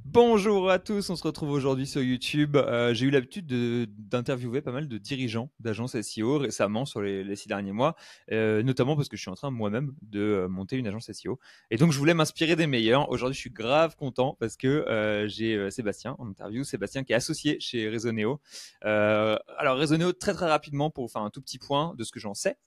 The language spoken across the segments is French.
Bonjour à tous, on se retrouve aujourd'hui sur YouTube. J'ai eu l'habitude d'interviewer pas mal de dirigeants d'agences SEO récemment sur les 6 derniers mois, notamment parce que je suis en train moi-même de monter une agence SEO. Et donc je voulais m'inspirer des meilleurs. Aujourd'hui, je suis grave content parce que j'ai Sébastien en interview. Sébastien qui est associé chez Resoneo. Alors Resoneo, très très rapidement pour faire un tout petit point de ce que j'en sais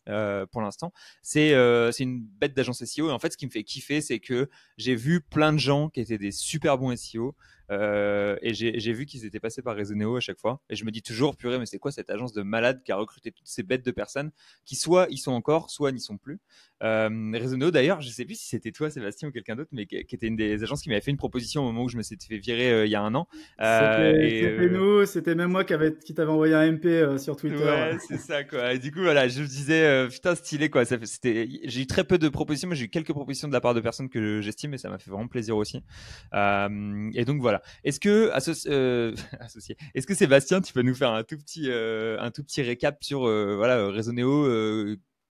pour l'instant, c'est une bête d'agence SEO. Et en fait, ce qui me fait kiffer, c'est que j'ai vu plein de gens qui étaient des super bons SEO. Et j'ai vu qu'ils étaient passés par Resoneo à chaque fois. Et je me dis toujours, purée, mais c'est quoi cette agence de malades qui a recruté toutes ces bêtes de personnes qui soit y sont encore, soit n'y sont plus. Resoneo, d'ailleurs, je sais plus si c'était toi, Sébastien, ou quelqu'un d'autre, mais qui était une des agences qui m'avait fait une proposition au moment où je me suis fait virer il y a un an. C'était nous, c'était même moi qui t'avais envoyé un MP sur Twitter. Ouais, c'est ça quoi. Et du coup voilà, je me disais putain stylé quoi. J'ai eu très peu de propositions, mais j'ai eu quelques propositions de la part de personnes que j'estime et ça m'a fait vraiment plaisir aussi. Et donc voilà. Est-ce que associé, est-ce que Sébastien, tu peux nous faire un tout petit récap sur voilà Resoneo,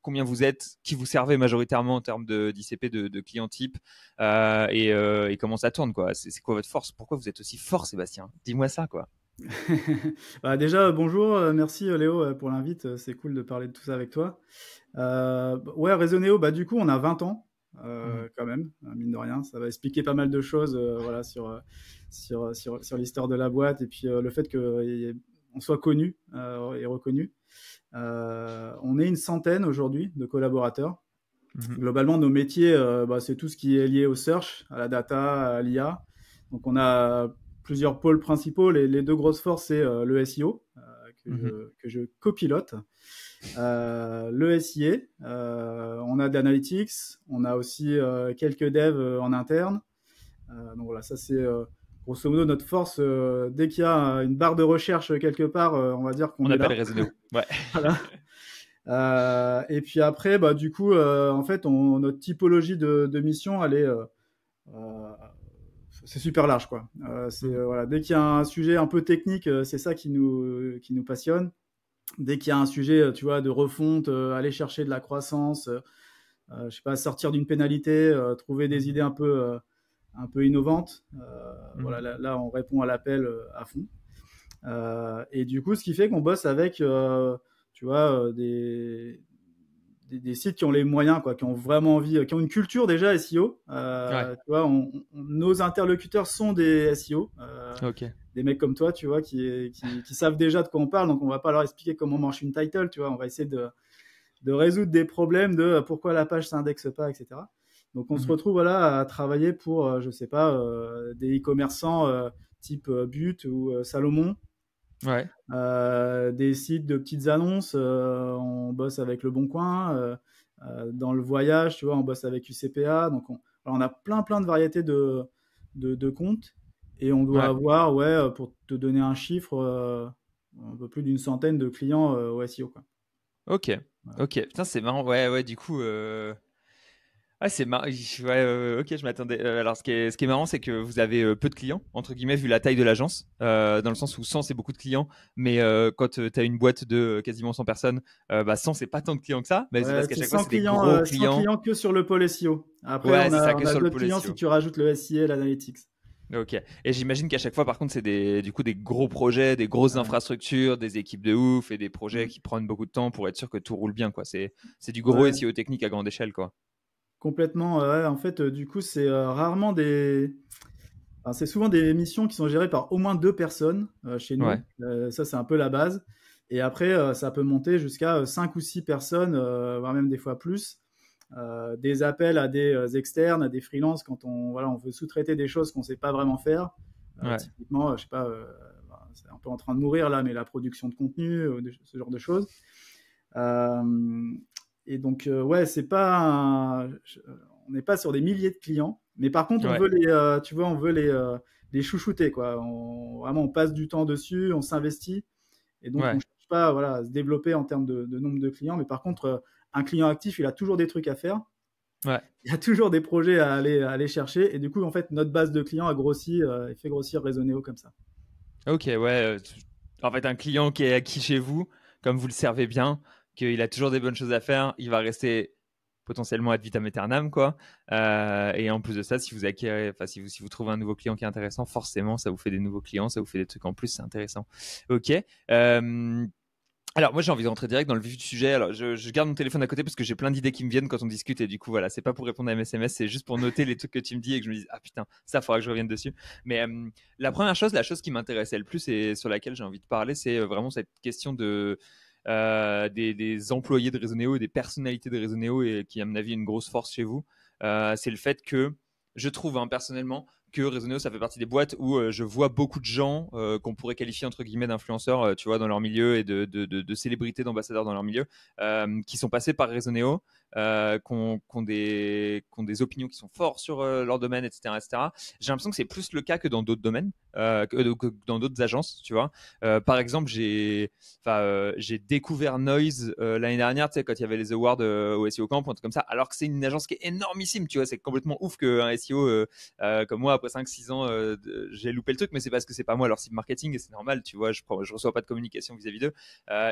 combien vous êtes, qui vous servez majoritairement en termes d'ICP de clients type et comment ça tourne quoi. C'est quoi votre force? Pourquoi vous êtes aussi fort, Sébastien? Dis-moi ça quoi. Déjà, bonjour, merci Léo pour l'invite, c'est cool de parler de tout ça avec toi. Ouais, Resoneo, du coup, on a 20 ans, Mhm. quand même, mine de rien. Ça va expliquer pas mal de choses voilà, sur l'histoire de la boîte et puis le fait qu'on soit connu et reconnu. On est une centaine aujourd'hui de collaborateurs. Mhm. Globalement, nos métiers, c'est tout ce qui est lié au search, à la data, à l'IA. Donc, on a plusieurs pôles principaux. Les deux grosses forces, c'est le SEO, Mhm. que je copilote. Le SIA, on a de l'analytics, on a aussi quelques devs en interne. Donc voilà, ça c'est grosso modo notre force. Dès qu'il y a une barre de recherche quelque part, on va dire qu'on On est appelle là. Resoneo. Ouais. Voilà. Et puis après, du coup, en fait, notre typologie de mission, elle est, euh, c'est super large, quoi. Mhm. Voilà, dès qu'il y a un sujet un peu technique, c'est ça qui nous passionne. Dès qu'il y a un sujet, tu vois, de refonte, aller chercher de la croissance, je sais pas, sortir d'une pénalité, trouver des Mhm. idées un peu innovantes. Voilà, Mhm. là, on répond à l'appel à fond. Et du coup, ce qui fait qu'on bosse avec, tu vois, des sites qui ont les moyens, quoi, qui ont vraiment envie, qui ont une culture déjà SEO. Ouais. Tu vois, nos interlocuteurs sont des SEO, Ok. des mecs comme toi, tu vois, qui savent déjà de quoi on parle. Donc, on va pas leur expliquer comment marche une title, tu vois. On va essayer de résoudre des problèmes de pourquoi la page s'indexe pas, etc. Donc, on se Mhm. retrouve voilà à travailler pour, je sais pas, des e-commerçants type But ou Salomon, Ouais. des sites de petites annonces, on bosse avec Le Bon Coin. Dans le voyage, tu vois, on bosse avec UCPA. Donc, alors, on a plein de variétés de comptes. Et on doit Ouais. avoir, ouais, pour te donner un chiffre, un peu plus d'une centaine de clients au SEO, quoi. Ok. Voilà. Ok. Putain, c'est marrant. Ouais, ouais. Du coup, ah, c'est marrant. Ouais, ok, je m'attendais. Alors, ce qui est marrant, c'est que vous avez peu de clients, entre guillemets, vu la taille de l'agence, dans le sens où 100, c'est beaucoup de clients, mais quand tu as une boîte de quasiment 100 personnes, 100, c'est pas tant de clients que ça, mais c'est Ouais, parce qu'à c'est chaque fois, 100 c'est des clients, gros 100 clients. clients que sur le pôle SEO. Après, Ouais, c'est ça, on que a sur le d'autres pôle clients si SEO. tu rajoutes le SIA et l'analytics. Ok. Et j'imagine qu'à chaque fois, par contre, c'est du coup, des gros projets, des grosses Ouais. infrastructures, des équipes de ouf et des projets Mm. qui prennent beaucoup de temps pour être sûr que tout roule bien, quoi. C'est du gros Ouais, SEO technique à grande échelle, quoi. complètement. Ouais. En fait, du coup, c'est rarement enfin, c'est souvent des missions qui sont gérées par au moins deux personnes chez Ouais. nous. Ça, c'est un peu la base. Et après, ça peut monter jusqu'à 5 ou 6 personnes, voire même des fois plus. Des appels à des externes, à des freelances quand voilà, on veut sous-traiter des choses qu'on ne sait pas vraiment faire. Ouais. Typiquement, je sais pas, c'est un peu en train de mourir là, mais la production de contenu, ce genre de choses. Euh, et donc, ouais, c'est pas, on n'est pas sur des milliers de clients, mais par contre, on Ouais. veut tu vois, on veut les chouchouter, quoi. Vraiment, on passe du temps dessus, on s'investit, et donc on Ouais. cherche pas, voilà, à se développer en termes de nombre de clients, mais par contre, un client actif, il a toujours des trucs à faire, Ouais. il y a toujours des projets à aller chercher, et du coup, en fait, notre base de clients a grossi et fait grossir Resoneo comme ça. Ok, ouais. En fait, un client qui est acquis chez vous, comme vous le servez bien, qu'il a toujours des bonnes choses à faire, il va rester potentiellement ad vitam aeternam, quoi. Et en plus de ça, si vous acquérez, enfin, si vous trouvez un nouveau client qui est intéressant, forcément, ça vous fait des nouveaux clients, ça vous fait des trucs en plus, c'est intéressant. Ok. Alors moi j'ai envie de rentrer direct dans le vif du sujet. Alors je garde mon téléphone à côté parce que j'ai plein d'idées qui me viennent quand on discute et du coup voilà, c'est pas pour répondre à mes SMS, c'est juste pour noter les trucs que tu me dis et que je me dise ah putain, ça faudra que je revienne dessus. Mais la première chose, la chose qui m'intéressait le plus et sur laquelle j'ai envie de parler, c'est vraiment cette question de des employés de Resoneo et des personnalités de Resoneo et qui à mon avis est une grosse force chez vous. C'est le fait que je trouve personnellement que Resoneo, ça fait partie des boîtes où je vois beaucoup de gens qu'on pourrait qualifier entre guillemets d'influenceurs, tu vois, dans leur milieu et de célébrités, d'ambassadeurs dans leur milieu, qui sont passés par Resoneo, qui ont des opinions qui sont fortes sur leur domaine, etc., etc. J'ai l'impression que c'est plus le cas que dans d'autres domaines, que dans d'autres agences, tu vois. Par exemple, j'ai découvert Noise l'année dernière, tu sais, quand il y avait les awards au SEO Camp, un truc comme ça, alors que c'est une agence qui est énormissime, tu vois, c'est complètement ouf qu'un SEO comme moi, après 5-6 ans, j'ai loupé le truc, mais c'est parce que c'est pas moi leur cible marketing et c'est normal, tu vois, je reçois pas de communication vis-à-vis d'eux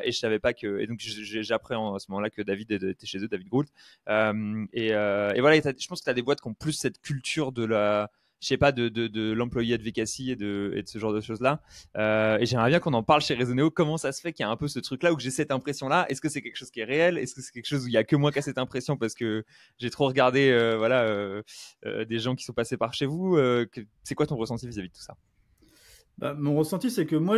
et je savais pas que. Et donc j'apprends à ce moment-là que David était chez eux, David Gould. Et voilà, je pense que tu as des boîtes qui ont plus cette culture de la. Je sais pas, de l'employé advocacy et de ce genre de choses-là. Et j'aimerais bien qu'on en parle chez Resoneo. Comment ça se fait qu'il y a un peu ce truc-là où j'ai cette impression-là? Est-ce que c'est quelque chose qui est réel? Est-ce que c'est quelque chose où il y a que moi qui a cette impression parce que j'ai trop regardé des gens qui sont passés par chez vous? C'est quoi ton ressenti vis-à-vis de tout ça? Bah, mon ressenti, c'est que moi,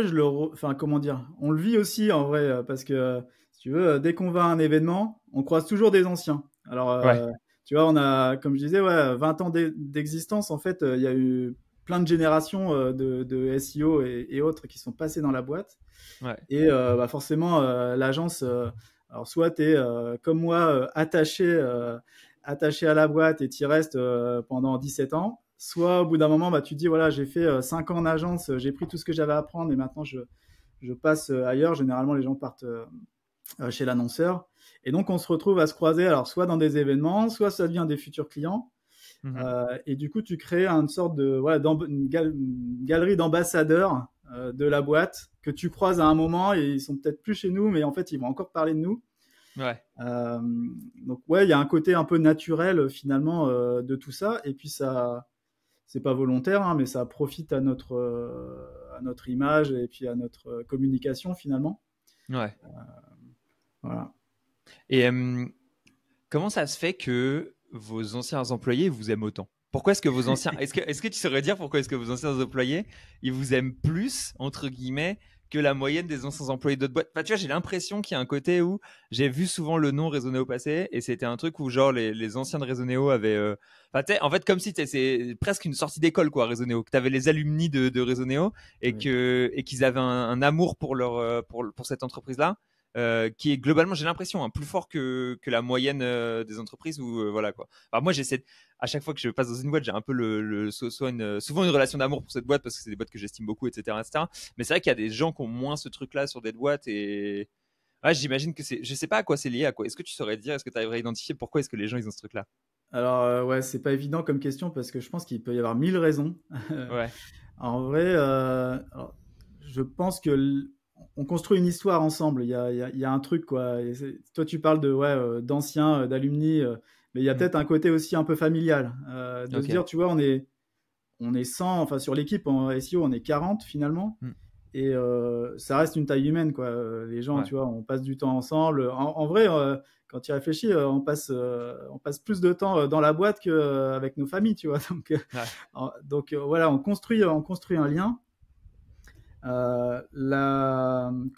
enfin, comment dire, on le vit aussi en vrai, parce que si tu veux, dès qu'on va à un événement, on croise toujours des anciens. Alors, Ouais, tu vois, on a, comme je disais, ouais, 20 ans d'existence. En fait, il y a eu plein de générations de SEO et autres qui sont passés dans la boîte. ouais, Et bah, forcément, l'agence, alors soit tu es comme moi, attaché à la boîte et tu y restes pendant 17 ans, soit au bout d'un moment, bah, tu te dis, voilà, j'ai fait 5 ans en agence, j'ai pris tout ce que j'avais à apprendre et maintenant je passe ailleurs. Généralement, les gens partent chez l'annonceur. Et donc, on se retrouve à se croiser, alors soit dans des événements, soit ça devient des futurs clients. mhm, Et du coup, tu crées une sorte de voilà, une galerie d'ambassadeurs de la boîte que tu croises à un moment et ils sont peut-être plus chez nous, mais en fait, ils vont encore parler de nous. ouais, Euh, donc ouais, il y a un côté un peu naturel finalement de tout ça. Et puis ça, c'est pas volontaire, hein, mais ça profite à notre image et puis à notre communication finalement. ouais. Voilà. Et comment ça se fait que vos anciens employés vous aiment autant? Pourquoi est-ce que vos anciens, est-ce que tu saurais dire pourquoi est-ce que vos anciens employés, ils vous aiment plus, entre guillemets, que la moyenne des anciens employés d'autres boîtes? Enfin, tu vois, j'ai l'impression qu'il y a un côté où j'ai vu souvent le nom Resoneo passer et c'était un truc où, genre, les anciens de Resoneo avaient, enfin, tu sais, en fait, comme si c'est presque une sortie d'école, quoi, Resoneo, que t'avais les alumni de Resoneo Oui. et qu'ils avaient un amour pour pour cette entreprise-là qui est globalement, j'ai l'impression, plus fort que la moyenne des entreprises où voilà quoi. Alors moi, à chaque fois que je passe dans une boîte, j'ai un peu souvent une relation d'amour pour cette boîte parce que c'est des boîtes que j'estime beaucoup, etc., etc. Mais c'est vrai qu'il y a des gens qui ont moins ce truc-là sur des boîtes et ouais, j'imagine que je sais pas à quoi c'est lié, à quoi. Est-ce que tu saurais dire, est-ce que tu arriverais à identifier pourquoi est-ce que les gens ils ont ce truc-là? Alors ouais, c'est pas évident comme question parce que je pense qu'il peut y avoir 1000 raisons. Ouais, En vrai, alors, je pense que on construit une histoire ensemble. Il y a un truc quoi. Et toi, tu parles de ouais d'anciens, d'alumni, mais il y a mhm. peut-être un côté aussi un peu familial de se Ok, dire, tu vois, on est 100, enfin sur l'équipe en SEO, on est 40 finalement. mm. Et ça reste une taille humaine, quoi. Les gens, Ouais, tu vois, on passe du temps ensemble. En vrai, quand tu y réfléchis, on passe plus de temps dans la boîte qu'avec nos familles, tu vois. ouais, Voilà, on construit un lien.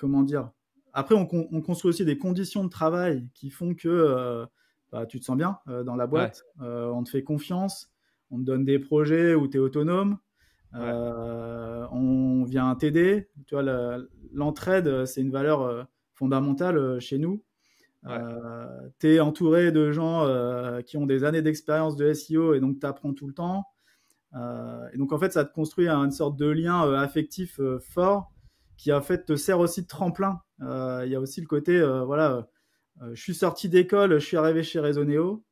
Comment dire? Après, on construit aussi des conditions de travail qui font que bah, tu te sens bien dans la ouais, boîte. On te fait confiance, on te donne des projets où tu es autonome. ouais, On vient t'aider. Tu vois, l'entraide, c'est une valeur fondamentale chez nous. ouais, Tu es entouré de gens qui ont des années d'expérience de SEO et donc tu apprends tout le temps. Et donc en fait, ça te construit une sorte de lien affectif fort qui en fait te sert aussi de tremplin. Il y a aussi le côté, voilà, je suis sorti d'école, je suis arrivé chez Resoneo.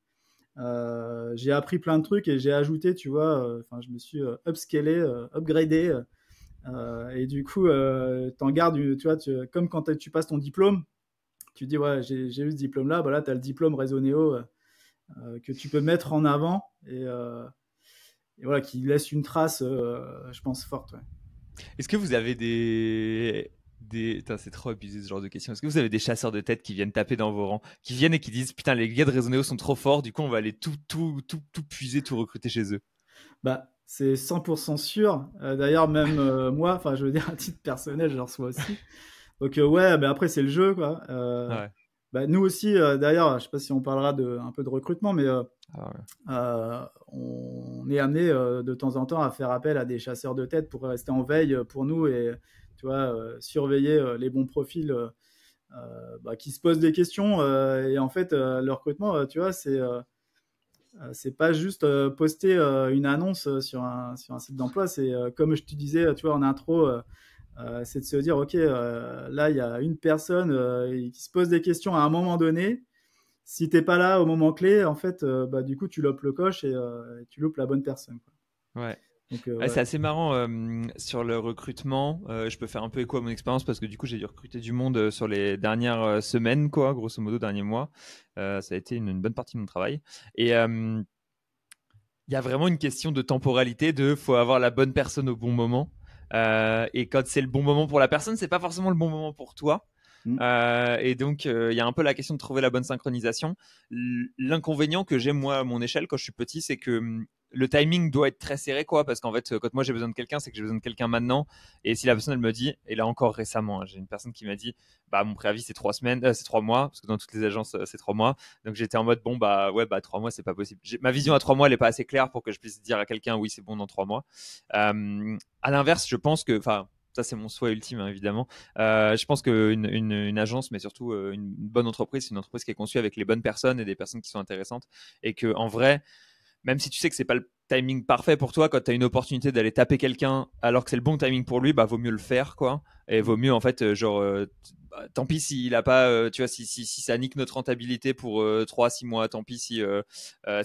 J'ai appris plein de trucs et j'ai ajouté, tu vois, enfin, je me suis upscalé, upgradé. Et du coup, t'en gardes, tu vois, comme quand tu passes ton diplôme, tu dis, ouais, j'ai eu ce diplôme-là, voilà, tu as le diplôme Resoneo que tu peux mettre en avant et voilà, qui laisse une trace, je pense, forte. Ouais. Est-ce que vous avez Putain, c'est trop abusé ce genre de questions. Est-ce que vous avez des chasseurs de tête qui viennent taper dans vos rangs, qui viennent et qui disent putain les gars de Resoneo sont trop forts, du coup on va aller tout puiser, tout recruter chez eux. Bah, c'est 100% sûr. D'ailleurs, même moi, enfin, je veux dire, à titre personnel, je le reçois aussi. Donc, ouais, mais après, c'est le jeu, quoi. Ouais. Bah, nous aussi, d'ailleurs, je sais pas si on parlera un peu de recrutement, mais Ah ouais. on est amené de temps en temps à faire appel à des chasseurs de tête pour rester en veille pour nous et, tu vois, surveiller les bons profils qui se posent des questions. Et en fait, le recrutement, tu vois, c'est pas juste poster une annonce sur un site d'emploi. C'est comme je te disais, tu vois, en intro, c'est de se dire, ok, là, il y a une personne qui se pose des questions à un moment donné. Si t'es pas là au moment clé, en fait, bah, du coup, tu loupes le coche et tu loupes la bonne personne. Quoi. Ouais. Donc, Ouais, ouais. c'est assez marrant sur le recrutement. Je peux faire un peu écho à mon expérience parce que du coup j'ai dû recruter du monde sur les dernières semaines, quoi, grosso modo, derniers mois. Ça a été une bonne partie de mon travail. Et il y a vraiment une question de temporalité, faut avoir la bonne personne au bon moment. Et quand c'est le bon moment pour la personne, c'est pas forcément le bon moment pour toi. Mm. Et donc, il y a un peu la question de trouver la bonne synchronisation. L'inconvénient que j'ai, moi, à mon échelle, quand je suis petit, c'est que le timing doit être très serré, quoi, parce qu'en fait, quand moi j'ai besoin de quelqu'un, c'est que j'ai besoin de quelqu'un maintenant. Et si la personne, elle me dit, et là encore récemment, hein, j'ai une personne qui m'a dit, bah, mon préavis, c'est 3 semaines, c'est 3 mois, parce que dans toutes les agences, c'est 3 mois. Donc, j'étais en mode, bon, bah, ouais, bah, 3 mois, c'est pas possible. Ma vision à 3 mois, elle est pas assez claire pour que je puisse dire à quelqu'un, oui, c'est bon dans 3 mois. À l'inverse, je pense que, enfin, ça, c'est mon souhait ultime, hein, évidemment. Je pense qu'une agence, mais surtout une bonne entreprise, c'est une entreprise qui est conçue avec les bonnes personnes et des personnes qui sont intéressantes. Et que, en vrai, même si tu sais que c'est pas le timing parfait pour toi, quand tu as une opportunité d'aller taper quelqu'un alors que c'est le bon timing pour lui, bah vaut mieux le faire, quoi. Et vaut mieux en fait tant pis s'il a pas tu vois si ça nique notre rentabilité pour 3-6 mois, tant pis si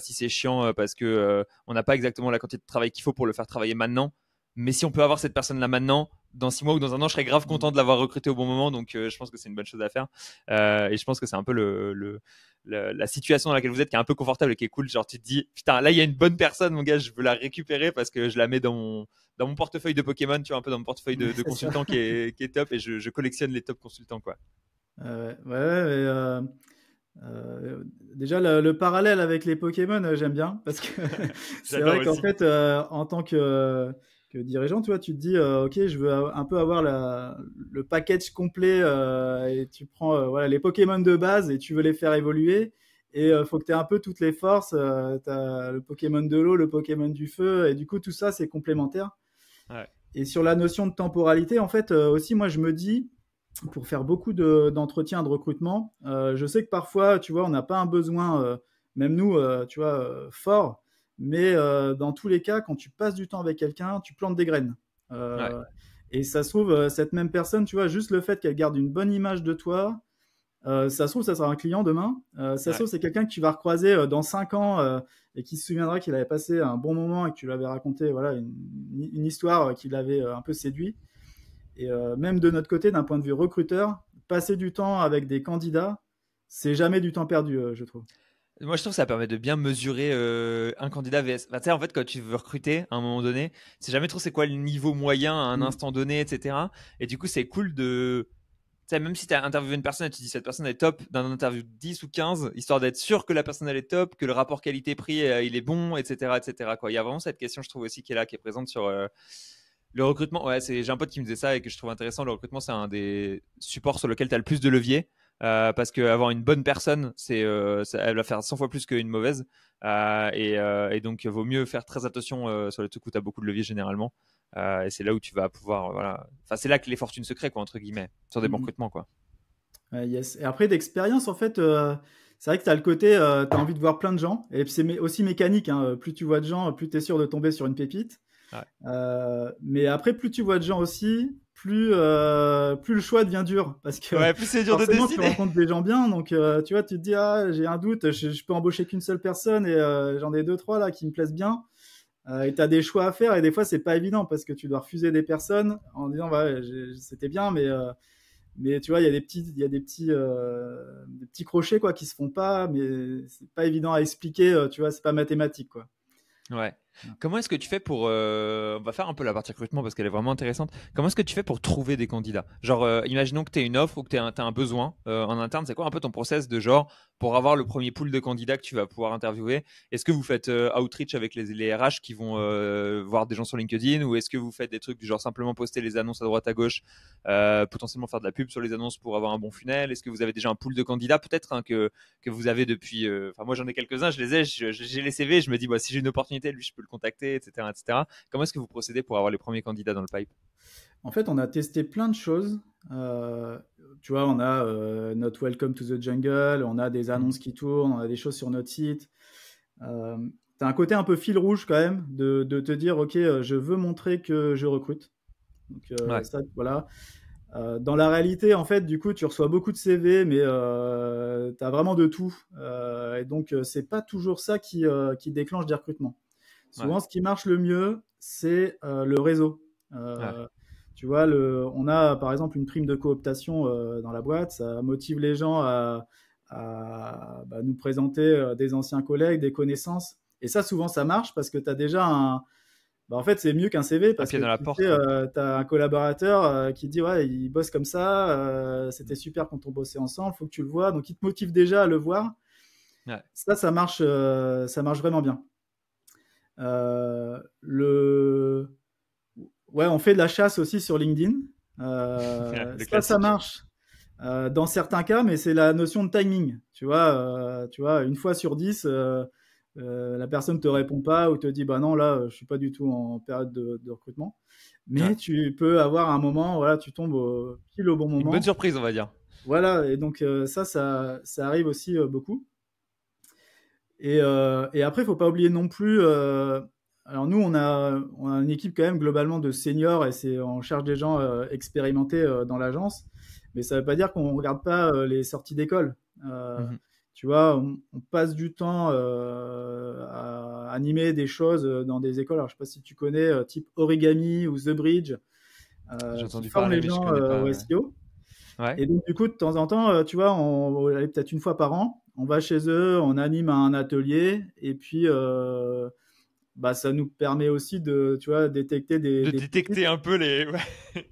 c'est chiant parce que on n'a pas exactement la quantité de travail qu'il faut pour le faire travailler maintenant. Mais si on peut avoir cette personne là maintenant, dans 6 mois ou dans un an, je serais grave content de l'avoir recruté au bon moment. Donc je pense que c'est une bonne chose à faire. Et je pense que c'est un peu la situation dans laquelle vous êtes qui est un peu confortable et qui est cool. Genre, tu te dis, putain, là, il y a une bonne personne, mon gars, je veux la récupérer parce que je la mets dans mon portefeuille de Pokémon, tu vois, un peu dans mon portefeuille de C'est sûr. consultants qui est top et je collectionne les top consultants, quoi. Ouais, mais, déjà, le parallèle avec les Pokémon, j'aime bien parce que c'est J'adore vrai qu'en aussi. fait, en tant que dirigeant, tu vois, tu te dis, ok, je veux un peu avoir le package complet et tu prends voilà, les Pokémon de base et tu veux les faire évoluer. Et faut que tu aies un peu toutes les forces. Tu as le Pokémon de l'eau, le Pokémon du feu, et du coup, tout ça, c'est complémentaire. Ouais. Et sur la notion de temporalité, en fait, aussi, moi, je me dis, pour faire beaucoup d'entretiens de recrutement, je sais que parfois, tu vois, on n'a pas un besoin, même nous, tu vois, fort, mais dans tous les cas, quand tu passes du temps avec quelqu'un, tu plantes des graines. Ouais. Euh, et ça se trouve, cette même personne, tu vois, juste le fait qu'elle garde une bonne image de toi, ça se trouve, ça sera un client demain. Ça se Ouais. trouve, c'est quelqu'un que tu vas recroiser dans 5 ans et qui se souviendra qu'il avait passé un bon moment et que tu lui avais raconté voilà, une histoire qui l'avait un peu séduit. Et même de notre côté, d'un point de vue recruteur, passer du temps avec des candidats, c'est jamais du temps perdu, je trouve. Moi, je trouve que ça permet de bien mesurer un candidat VS. Enfin, tu sais, en fait, quand tu veux recruter à un moment donné, c'est jamais trop c'est quoi le niveau moyen à un Mm. instant donné, etc. Et du coup, c'est cool de. Tu sais, même si tu as interviewé une personne et tu dis cette personne est top, dans une interview de 10 ou 15, histoire d'être sûr que la personne elle est top, que le rapport qualité-prix il est bon, etc., etc. Quoi. Il y a vraiment cette question, je trouve aussi, qui est là, qui est présente sur le recrutement. Ouais, j'ai un pote qui me disait ça et que je trouve intéressant. Le recrutement, c'est un des supports sur lequel tu as le plus de levier. Parce qu'avoir une bonne personne, elle va faire 100 fois plus qu'une mauvaise. Et donc, il vaut mieux faire très attention sur les trucs où tu as beaucoup de levier généralement. Et c'est là où tu vas pouvoir. Voilà. Enfin, c'est là que les fortunes se créent, quoi, entre guillemets, sur des bons Mm. recrutements. Quoi. Yes. Et après, d'expérience, en fait, c'est vrai que tu as le côté, tu as envie de voir plein de gens. Et puis, c'est aussi mécanique. Hein. Plus tu vois de gens, plus tu es sûr de tomber sur une pépite. Ouais. Mais après, plus tu vois de gens aussi, plus le choix devient dur. Parce que Ouais, plus c'est dur de forcément, tu décider. rencontres des gens bien. Donc, tu vois, tu te dis, ah, j'ai un doute, je peux embaucher qu'une seule personne et j'en ai deux, trois là qui me plaisent bien. Et tu as des choix à faire et des fois, c'est pas évident parce que tu dois refuser des personnes en disant, ouais, c'était bien, mais Mais tu vois, des petits crochets quoi qui se font pas, mais c'est pas évident à expliquer. Tu vois, c'est pas mathématique quoi. Ouais. Comment est-ce que tu fais pour... on va faire un peu la partie recrutement parce qu'elle est vraiment intéressante. Comment est-ce que tu fais pour trouver des candidats? Genre, imaginons que tu aies une offre ou que tu as un besoin en interne. C'est quoi un peu ton process de genre pour avoir le premier pool de candidats que tu vas pouvoir interviewer? Est-ce que vous faites outreach avec les RH qui vont voir des gens sur LinkedIn ou est-ce que vous faites des trucs du genre simplement poster les annonces à droite à gauche, potentiellement faire de la pub sur les annonces pour avoir un bon funnel? Est-ce que vous avez déjà un pool de candidats peut-être hein, que vous avez depuis. Enfin, moi, j'en ai quelques-uns, je les ai, j'ai les CV, je me dis, bah, si j'ai une opportunité, lui, je peux le contacter, etc., etc. Comment est-ce que vous procédez pour avoir les premiers candidats dans le pipe? En fait, on a testé plein de choses. Euh, Tu vois, on a notre Welcome to the Jungle, on a des Mhm. annonces qui tournent, on a des choses sur notre site. Tu as un côté un peu fil rouge quand même de te dire, OK, je veux montrer que je recrute. Donc Ouais, ça, voilà. Dans la réalité, en fait, du coup, tu reçois beaucoup de CV, mais tu as vraiment de tout. Et donc, c'est pas toujours ça qui déclenche des recrutements. ouais, Souvent, ce qui marche le mieux, c'est le réseau. ouais. Euh, Tu vois, on a par exemple une prime de cooptation dans la boîte, ça motive les gens à nous présenter des anciens collègues, des connaissances. Et ça, souvent, ça marche parce que tu as déjà un. Bah, en fait, c'est mieux qu'un CV Un parce pied que dans la tu sais, porte, quoi. tu as un collaborateur qui dit ouais, il bosse comme ça, c'était super quand on bossait ensemble, faut que tu le vois. Donc, il te motive déjà à le voir. Ouais. Ça marche vraiment bien. Le Ouais, on fait de la chasse aussi sur LinkedIn. Le Ça classique. marche dans certains cas, mais c'est la notion de timing. Tu vois, une fois sur 10, la personne te répond pas ou te dit bah non, là, je suis pas du tout en période de recrutement. Ouais. Mais tu peux avoir un moment, voilà, tu tombes pile au bon Une bonne moment. surprise, on va dire. Voilà, et donc ça arrive aussi beaucoup. Et après, il faut pas oublier non plus. Alors nous, on a une équipe quand même globalement de seniors et on cherche des gens expérimentés dans l'agence. Mais ça ne veut pas dire qu'on ne regarde pas les sorties d'école. Euh, Mhm. Tu vois, on passe du temps à animer des choses dans des écoles. Alors je sais pas si tu connais, type Origami ou The Bridge, J'ai qui entendu forment parler, les mais je gens connais au pas. Ouais. SEO. Ouais. Et donc, du coup, de temps en temps, tu vois, allez, peut-être une fois par an, on va chez eux, on anime un atelier, et puis bah, ça nous permet aussi de, tu vois, détecter De des pépites. détecter un peu les, ouais,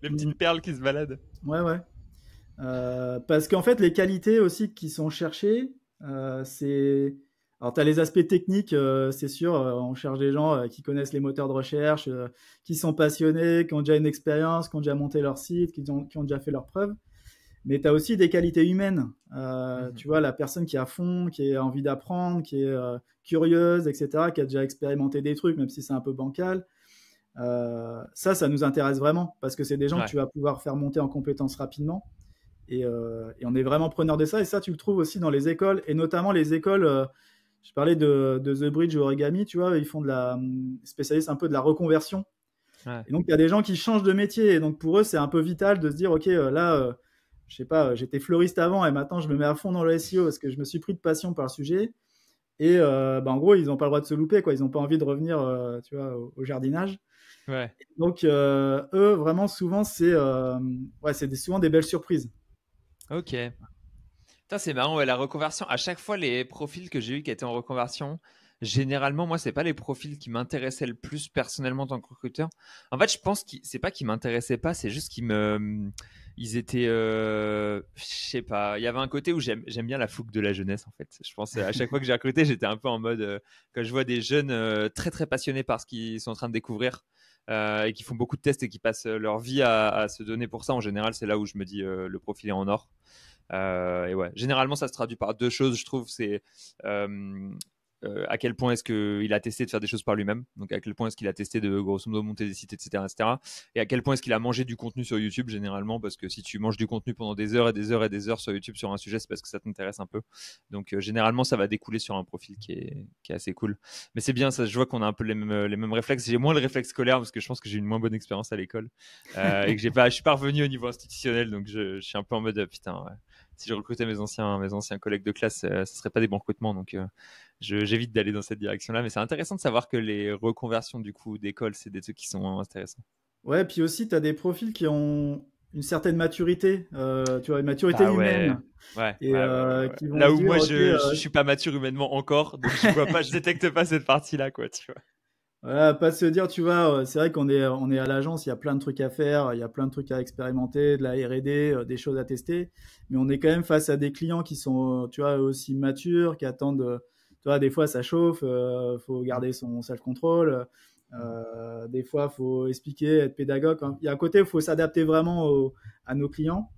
les Mm. petites perles qui se baladent. Ouais, ouais. Parce qu'en fait, les qualités aussi qui sont cherchées, c'est. Alors, tu as les aspects techniques, c'est sûr, on cherche des gens qui connaissent les moteurs de recherche, qui sont passionnés, qui ont déjà une expérience, qui ont déjà monté leur site, qui ont déjà fait leurs preuves. Mais tu as aussi des qualités humaines. Mhm. Tu vois, la personne qui est à fond, qui a envie d'apprendre, qui est curieuse, etc., qui a déjà expérimenté des trucs, même si c'est un peu bancal. Ça nous intéresse vraiment, parce que c'est des gens que Ouais. tu vas pouvoir faire monter en compétences rapidement. Et on est vraiment preneur de ça. Et ça, tu le trouves aussi dans les écoles, et notamment les écoles. Je parlais de The Bridge Origami, tu vois, ils font spécialistes un peu de la reconversion. Ouais. Et donc, il y a des gens qui changent de métier. Et donc, pour eux, c'est un peu vital de se dire, OK, là, je sais pas, j'étais fleuriste avant et maintenant, je me mets à fond dans le SEO parce que je me suis pris de passion par le sujet. Et bah, en gros, ils n'ont pas le droit de se louper, quoi. Ils n'ont pas envie de revenir, tu vois, au jardinage. Ouais. Donc, eux, vraiment, souvent, souvent des belles surprises. Ok. Putain, c'est marrant, ouais, la reconversion. À chaque fois, les profils que j'ai eu qui étaient en reconversion, généralement, moi, c'est pas les profils qui m'intéressaient le plus personnellement en tant que recruteur. En fait, je pense que c'est pas qu'ils m'intéressaient pas, c'est juste ils étaient, je sais pas. Il y avait un côté où j'aime bien la fougue de la jeunesse, en fait. Je pense à chaque fois que j'ai recruté, j'étais un peu en mode quand je vois des jeunes très très passionnés par ce qu'ils sont en train de découvrir. Et qui font beaucoup de tests et qui passent leur vie à se donner pour ça. En général, c'est là où je me dis le profil est en or. Et ouais, généralement, ça se traduit par deux choses, je trouve. C'est euh, à quel point est-ce qu'il a testé de faire des choses par lui-même, donc à quel point est-ce qu'il a testé de grosso modo monter des sites, etc., etc. Et à quel point est-ce qu'il a mangé du contenu sur YouTube, généralement, parce que si tu manges du contenu pendant des heures et des heures et des heures sur YouTube sur un sujet, c'est parce que ça t'intéresse un peu. Donc généralement, ça va découler sur un profil qui est assez cool. Mais c'est bien, ça, je vois qu'on a un peu les mêmes réflexes. J'ai moins le réflexe scolaire parce que je pense que j'ai une moins bonne expérience à l'école et que je suis pas revenu au niveau institutionnel, donc je suis un peu en mode putain. Ouais, si je recrutais mes anciens collègues de classe, ce serait pas des bons recrutements. Donc, j'évite d'aller dans cette direction-là. Mais c'est intéressant de savoir que les reconversions du coup d'école, c'est des trucs qui sont intéressants. Ouais, puis aussi, tu as des profils qui ont une certaine maturité, tu vois, une maturité Bah ouais. humaine, Ouais, et ouais, ouais, ouais, ouais. qui vont Là se où dire, moi, ok, je suis pas mature humainement encore, donc je vois pas, je détecte pas cette partie-là, quoi, tu vois. voilà, pas se dire, tu vois, c'est vrai qu'on est à l'agence, il y a plein de trucs à faire, il y a plein de trucs à expérimenter, de la R&D, des choses à tester, mais on est quand même face à des clients qui sont, tu vois, aussi matures, qui attendent, tu vois, des fois ça chauffe, faut Mm. garder son self-control, Mm. des fois faut expliquer, être pédagogue, hein. Il y a un côté, il faut s'adapter vraiment à nos clients,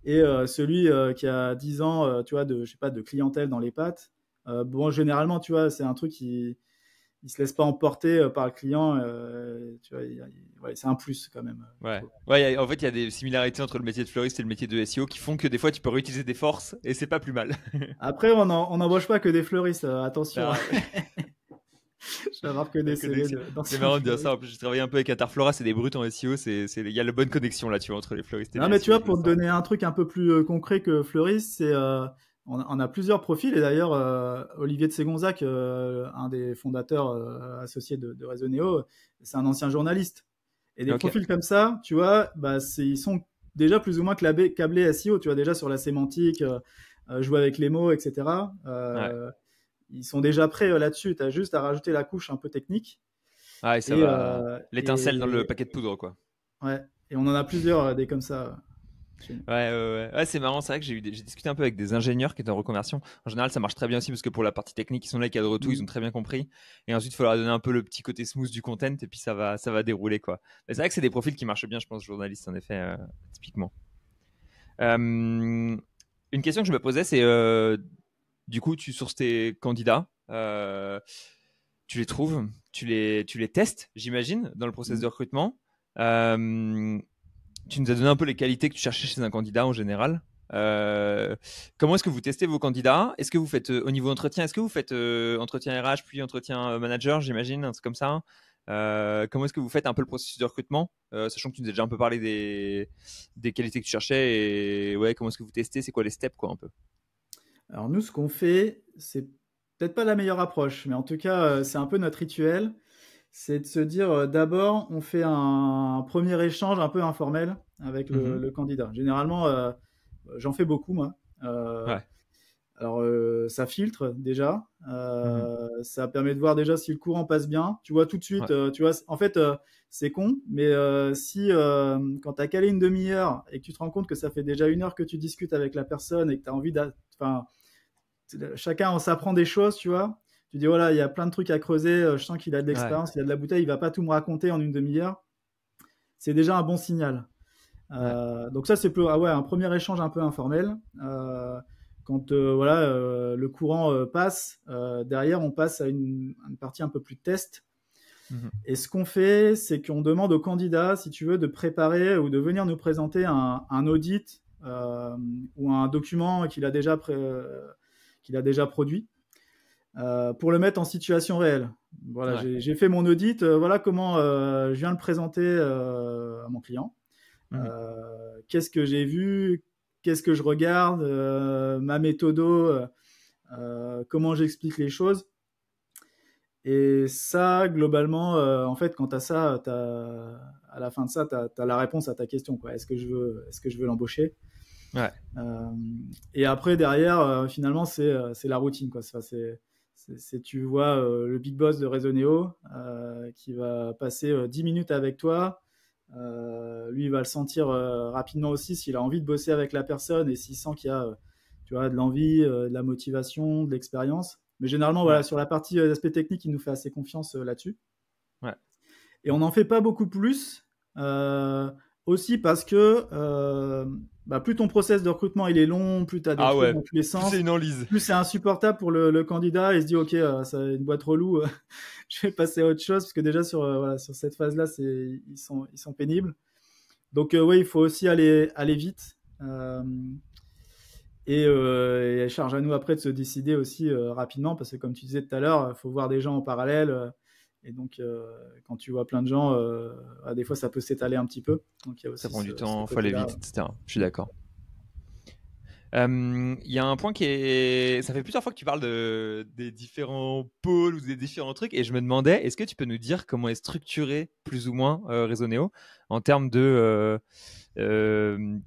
et celui qui a 10 ans, tu vois, je sais pas, de clientèle dans les pattes, bon, généralement, tu vois, c'est un truc qui il se laisse pas emporter par le client. Tu vois, ouais, c'est un plus quand même, je Ouais. trouve. Ouais, en fait, il y a des similarités entre le métier de fleuriste et le métier de SEO qui font que des fois, tu peux réutiliser des forces et c'est pas plus mal. Après, on n'embauche pas que des fleuristes, attention. Non, Je vais avoir que la des CV connexion. C'est d'anciens marrant de dire ça. fleuristes. En plus, j'ai travaillé un peu avec Interflora, c'est des brutes en SEO. Il y a la bonne connexion là, tu vois, entre les fleuristes et Non, les mais tu SEO, vois, je le pour te sens. donner un truc un peu plus concret que fleuriste, on a plusieurs profils. Et d'ailleurs, Olivier de Ségonzac, un des fondateurs associés de Réseau Néo, c'est un ancien journaliste. Et des Ok. profils comme ça, tu vois, bah, ils sont déjà plus ou moins câblés SEO, tu vois, déjà sur la sémantique, jouer avec les mots, etc. Ouais. Ils sont déjà prêts là-dessus. Tu as juste à rajouter la couche un peu technique. Ah, et ça Et, va. euh, L'étincelle dans le et, paquet de poudre, quoi. ouais, et on en a plusieurs des comme ça chez nous. Ouais, ouais, ouais. Ouais, c'est marrant, c'est vrai que j'ai discuté un peu avec des ingénieurs qui étaient en reconversion. En général, ça marche très bien aussi parce que pour la partie technique, ils sont là, il y a de retour, ils ont Mm. très bien compris. Et ensuite, il faut leur donner un peu le petit côté smooth du content et puis ça va dérouler, quoi. Mais c'est vrai que c'est des profils qui marchent bien, je pense, journalistes, en effet, typiquement. Une question que je me posais, c'est du coup, tu sources tes candidats, tu les trouves, tu les testes, j'imagine, dans le process Mm. de recrutement. Euh, Tu nous as donné un peu les qualités que tu cherchais chez un candidat en général. Comment est-ce que vous testez vos candidats? Est-ce que vous faites au niveau entretien, est-ce que vous faites entretien RH puis entretien manager, j'imagine, un truc comme ça? Comment est-ce que vous faites un peu le processus de recrutement, sachant que tu nous as déjà un peu parlé des qualités que tu cherchais et ouais, comment est-ce que vous testez? C'est quoi les steps, quoi, un peu? Alors nous, ce qu'on fait, c'est peut-être pas la meilleure approche, mais en tout cas, c'est un peu notre rituel. C'est de se dire, d'abord, on fait un premier échange un peu informel avec Mhm. le candidat. Généralement, j'en fais beaucoup, moi. Euh, Ouais. alors, ça filtre déjà. Mhm. Ça permet de voir déjà si le courant passe bien. Tu vois tout de suite, Ouais. tu vois, en fait, c'est con, mais si quand tu as calé une demi-heure et que tu te rends compte que ça fait déjà 1 heure que tu discutes avec la personne et que tu as envie enfin, chacun on s'apprend des choses, tu vois. Tu dis voilà, il y a plein de trucs à creuser, je sens qu'il a de Ouais. l'expérience, il a de la bouteille, il va pas tout me raconter en une demi-heure. C'est déjà un bon signal. Ouais. Donc ça c'est ah ouais, un premier échange un peu informel. Quand voilà, le courant passe, derrière on passe à une partie un peu plus de test. Mhm. Et ce qu'on fait, c'est qu'on demande au candidat, si tu veux, de préparer ou de venir nous présenter un audit ou un document qu'il a déjà produit pour le mettre en situation réelle. Voilà, Ouais. j'ai fait mon audit, voilà comment je viens le présenter à mon client. Mhm. Qu'est-ce que j'ai vu, qu'est-ce que je regarde, ma méthodo, comment j'explique les choses. Et ça, globalement, en fait, quand tu as ça, à la fin de ça, tu as la réponse à ta question, quoi. Est-ce que je veux l'embaucher? Ouais. Euh, et après, derrière, finalement, c'est la routine, quoi. Tu vois le big boss de Resoneo qui va passer 10 minutes avec toi. Lui, il va le sentir rapidement aussi s'il a envie de bosser avec la personne et s'il sent qu'il y a tu vois, de l'envie, de la motivation, de l'expérience. Mais généralement, voilà, Ouais. sur la partie aspect technique, il nous fait assez confiance là-dessus. Ouais. Et on n'en fait pas beaucoup plus, euh, aussi parce que bah, plus ton process de recrutement il est long, plus tu as des Ah trucs ouais. dans tous les Plus c'est sens, une enlise. plus c'est insupportable pour le candidat. Il se dit ok, c'est une boîte relou, je vais passer à autre chose parce que déjà voilà, sur cette phase-là, ils sont pénibles. Donc oui, il faut aussi aller vite. Et charge à nous après de se décider aussi rapidement parce que comme tu disais tout à l'heure, il faut voir des gens en parallèle. Et donc, quand tu vois plein de gens, des fois, ça peut s'étaler un petit peu. Donc, il y a Ça aussi prend du ce temps, faut aller côté-là. vite, etc. Je suis Mm. d'accord. Il y a un point qui est. Ça fait plusieurs fois que tu parles des différents pôles ou des différents trucs, et je me demandais, est-ce que tu peux nous dire comment est structuré plus ou moins Resoneo en termes de euh,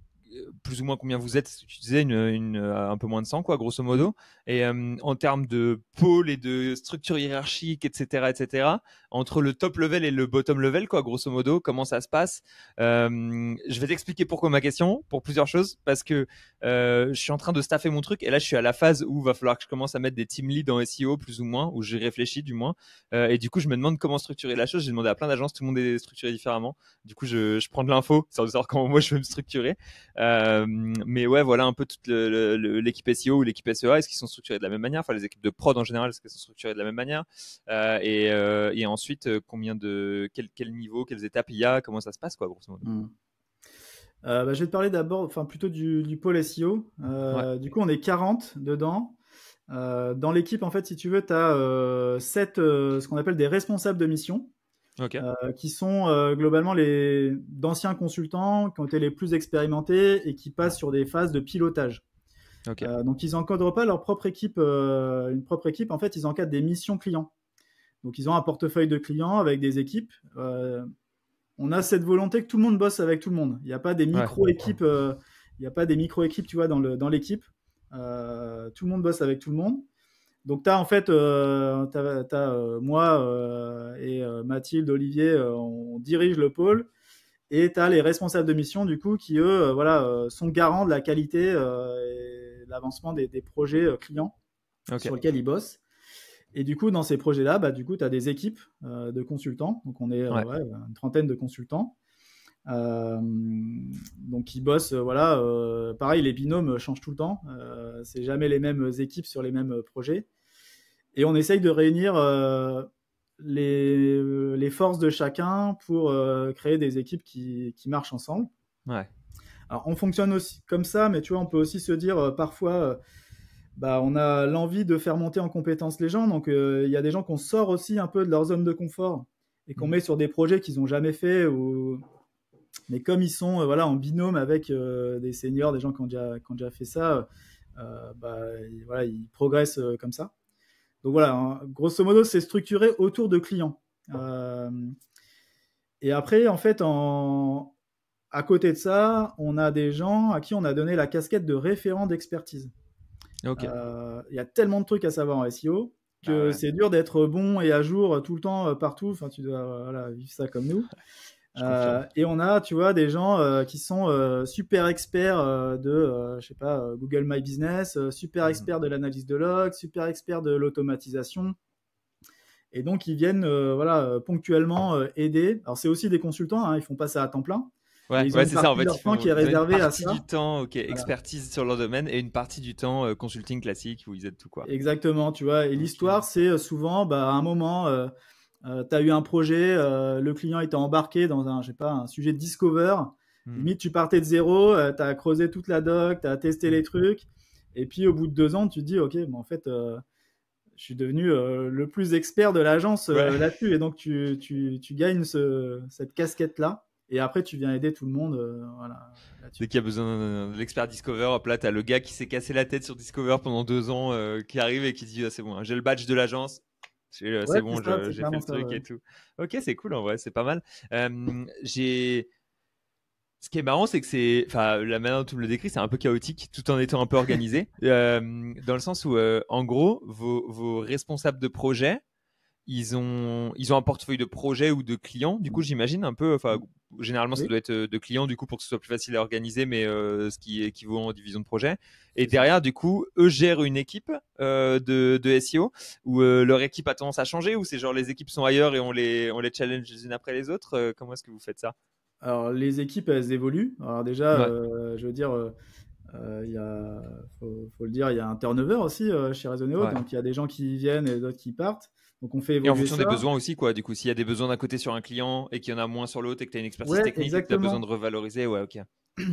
plus ou moins combien vous êtes? Tu disais un peu moins de 100, quoi, grosso Mm. modo. Et en termes de pôle et de structure hiérarchique, etc., entre le top level et le bottom level, quoi, grosso modo, comment ça se passe? Je vais t'expliquer pourquoi ma question, pour plusieurs choses, parce que je suis en train de staffer mon truc, et là, je suis à la phase où il va falloir que je commence à mettre des team leads en SEO, plus ou moins, où j'y réfléchis, du moins. Et du coup, je me demande comment structurer la chose. J'ai demandé à plein d'agences, tout le monde est structuré différemment. Du coup, je prends de l'info, sans savoir comment moi je vais me structurer. Mais ouais, voilà un peu toute l'équipe SEO ou l'équipe SEA. Est-ce qu'ils sont structurés de la même manière? Enfin, les équipes de prod en général, est-ce qu'elles sont structurées de la même manière? Et ensuite, quel niveau, quelles étapes il y a? Comment ça se passe, quoi, grosso modo? Mm. Je vais te parler d'abord, enfin plutôt du pôle SEO. Ouais. Du coup, on est 40 dedans. Dans l'équipe, en fait, si tu veux, tu as 7, ce qu'on appelle des responsables de mission, Ok. qui sont globalement d'anciens consultants qui ont été les plus expérimentés et qui passent sur des phases de pilotage. Ok. Donc, ils n'encadrent pas leur propre équipe, une propre équipe. En fait, ils encadrent des missions clients. Donc, ils ont un portefeuille de clients avec des équipes. On a cette volonté que tout le monde bosse avec tout le monde. Il n'y a pas des Ouais. micro-équipes, tu vois, dans l'équipe. Tout le monde bosse avec tout le monde. Donc, tu as en fait, moi et Mathilde, Olivier, on dirige le pôle. Et tu as les responsables de mission, du coup, qui, eux, sont garants de la qualité et de l'avancement des projets clients Ok. sur lesquels ils bossent. Et du coup, dans ces projets-là, du coup, tu as des équipes de consultants. Donc, on est Ouais. une trentaine de consultants. Donc, ils bossent, pareil, les binômes changent tout le temps. C'est jamais les mêmes équipes sur les mêmes projets. Et on essaye de réunir les forces de chacun pour créer des équipes qui marchent ensemble. Ouais. Alors, on fonctionne aussi comme ça, mais tu vois, on peut aussi se dire parfois, on a l'envie de faire monter en compétence les gens. Donc, il y a des gens qu'on sort aussi un peu de leur zone de confort et qu'on met sur des projets qu'ils n'ont jamais fait. Mais comme ils sont en binôme avec des seniors, des gens qui ont déjà fait ça, ils progressent comme ça. Donc voilà, hein, grosso modo, c'est structuré autour de clients. Et après, en fait, à côté de ça, on a des gens à qui on a donné la casquette de référent d'expertise. Ok. Il y a tellement de trucs à savoir en SEO Bah que ouais. c'est dur d'être bon et à jour tout le temps, partout. Enfin, tu dois vivre ça comme nous. Je confirme. Et on a, tu vois, des gens qui sont super experts je sais pas, Google My Business, super experts de l'analyse de log, super experts de l'automatisation. Et donc, ils viennent ponctuellement aider. Alors, c'est aussi des consultants, hein, ils font pas ça à temps plein, mais Ouais, ils ont ouais, une c'est ça. En partie de fait, leur temps qui est ils ont une réservée à partie ça. du temps, ok, Voilà. expertise sur leur domaine et une partie du temps consulting classique où ils aident tout, quoi. Exactement, tu vois. Et Ok. l'histoire, c'est souvent, à un moment, tu as eu un projet, le client était embarqué dans je sais pas, un sujet de discover. Hmm. Limite, tu partais de zéro, tu as creusé toute la doc, tu as testé les trucs. Et puis, au bout de 2 ans, tu te dis, OK, en fait, je suis devenu le plus expert de l'agence Ouais. là-dessus. Et donc, tu gagnes cette casquette-là. Et après, tu viens aider tout le monde Dès là-dessus. qu'il y a besoin de l'expert Discover, hop là, t'as le gars qui s'est cassé la tête sur Discover pendant 2 ans, qui arrive et qui dit ah, c'est bon, hein, j'ai le badge de l'agence, Ouais, c'est bon, c'est ça, c'est j'ai fait clairement le ça. truc Ouais. et tout. Ok, c'est cool en vrai, c'est pas mal. J'ai Ce qui est marrant, c'est que enfin, la manière dont tu me le décris, c'est un peu chaotique, tout en étant un peu organisé, dans le sens où, en gros, vos responsables de projet, ils ont un portefeuille de projets ou de clients. Du coup, j'imagine un peu, enfin, généralement, ça Oui. doit être de clients, du coup, pour que ce soit plus facile à organiser, mais ce qui équivaut en division de projet. Et C'est ça. derrière, du coup, eux gèrent une équipe de SEO, où leur équipe a tendance à changer, ou c'est genre les équipes sont ailleurs et on les challenge les unes après les autres. Comment est-ce que vous faites ça? Alors, les équipes, elles évoluent. Alors, déjà, Ouais, je veux dire, faut le dire, il y a un turnover aussi chez Resoneo. ouais. Donc, il y a des gens qui viennent et d'autres qui partent. Donc, on fait Et en évoluer fonction des ça. besoins aussi, quoi. Du coup, s'il y a des besoins d'un côté sur un client et qu'il y en a moins sur l'autre et que tu as une expertise Ouais, technique et que tu as besoin de exactement. revaloriser, ouais, ok.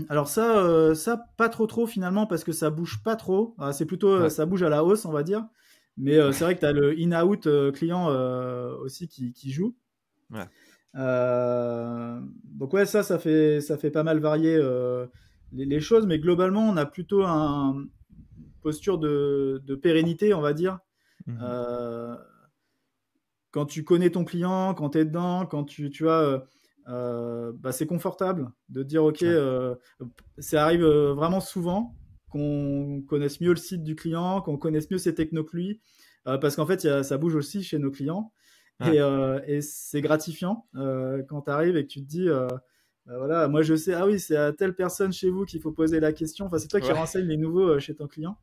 Alors ça, pas trop finalement parce que ça bouge pas trop. C'est plutôt, Ouais, ça bouge à la hausse, on va dire. Mais c'est vrai que tu as le in-out client aussi qui joue. ouais. Donc ouais, ça fait pas mal varier. les choses, mais globalement, on a plutôt une posture de pérennité, on va dire. Mhm. Euh, Quand tu connais ton client, quand tu es dedans, quand tu vois, bah, c'est confortable de dire, OK, Ouais. ça arrive vraiment souvent qu'on connaisse mieux le site du client, qu'on connaisse mieux ses technos que lui, parce qu'en fait, ça bouge aussi chez nos clients. Ouais. Et c'est gratifiant quand tu arrives et que tu te dis, bah voilà, moi je sais, ah oui, c'est à telle personne chez vous qu'il faut poser la question. Enfin, c'est toi qui Ouais. renseigne les nouveaux chez ton client.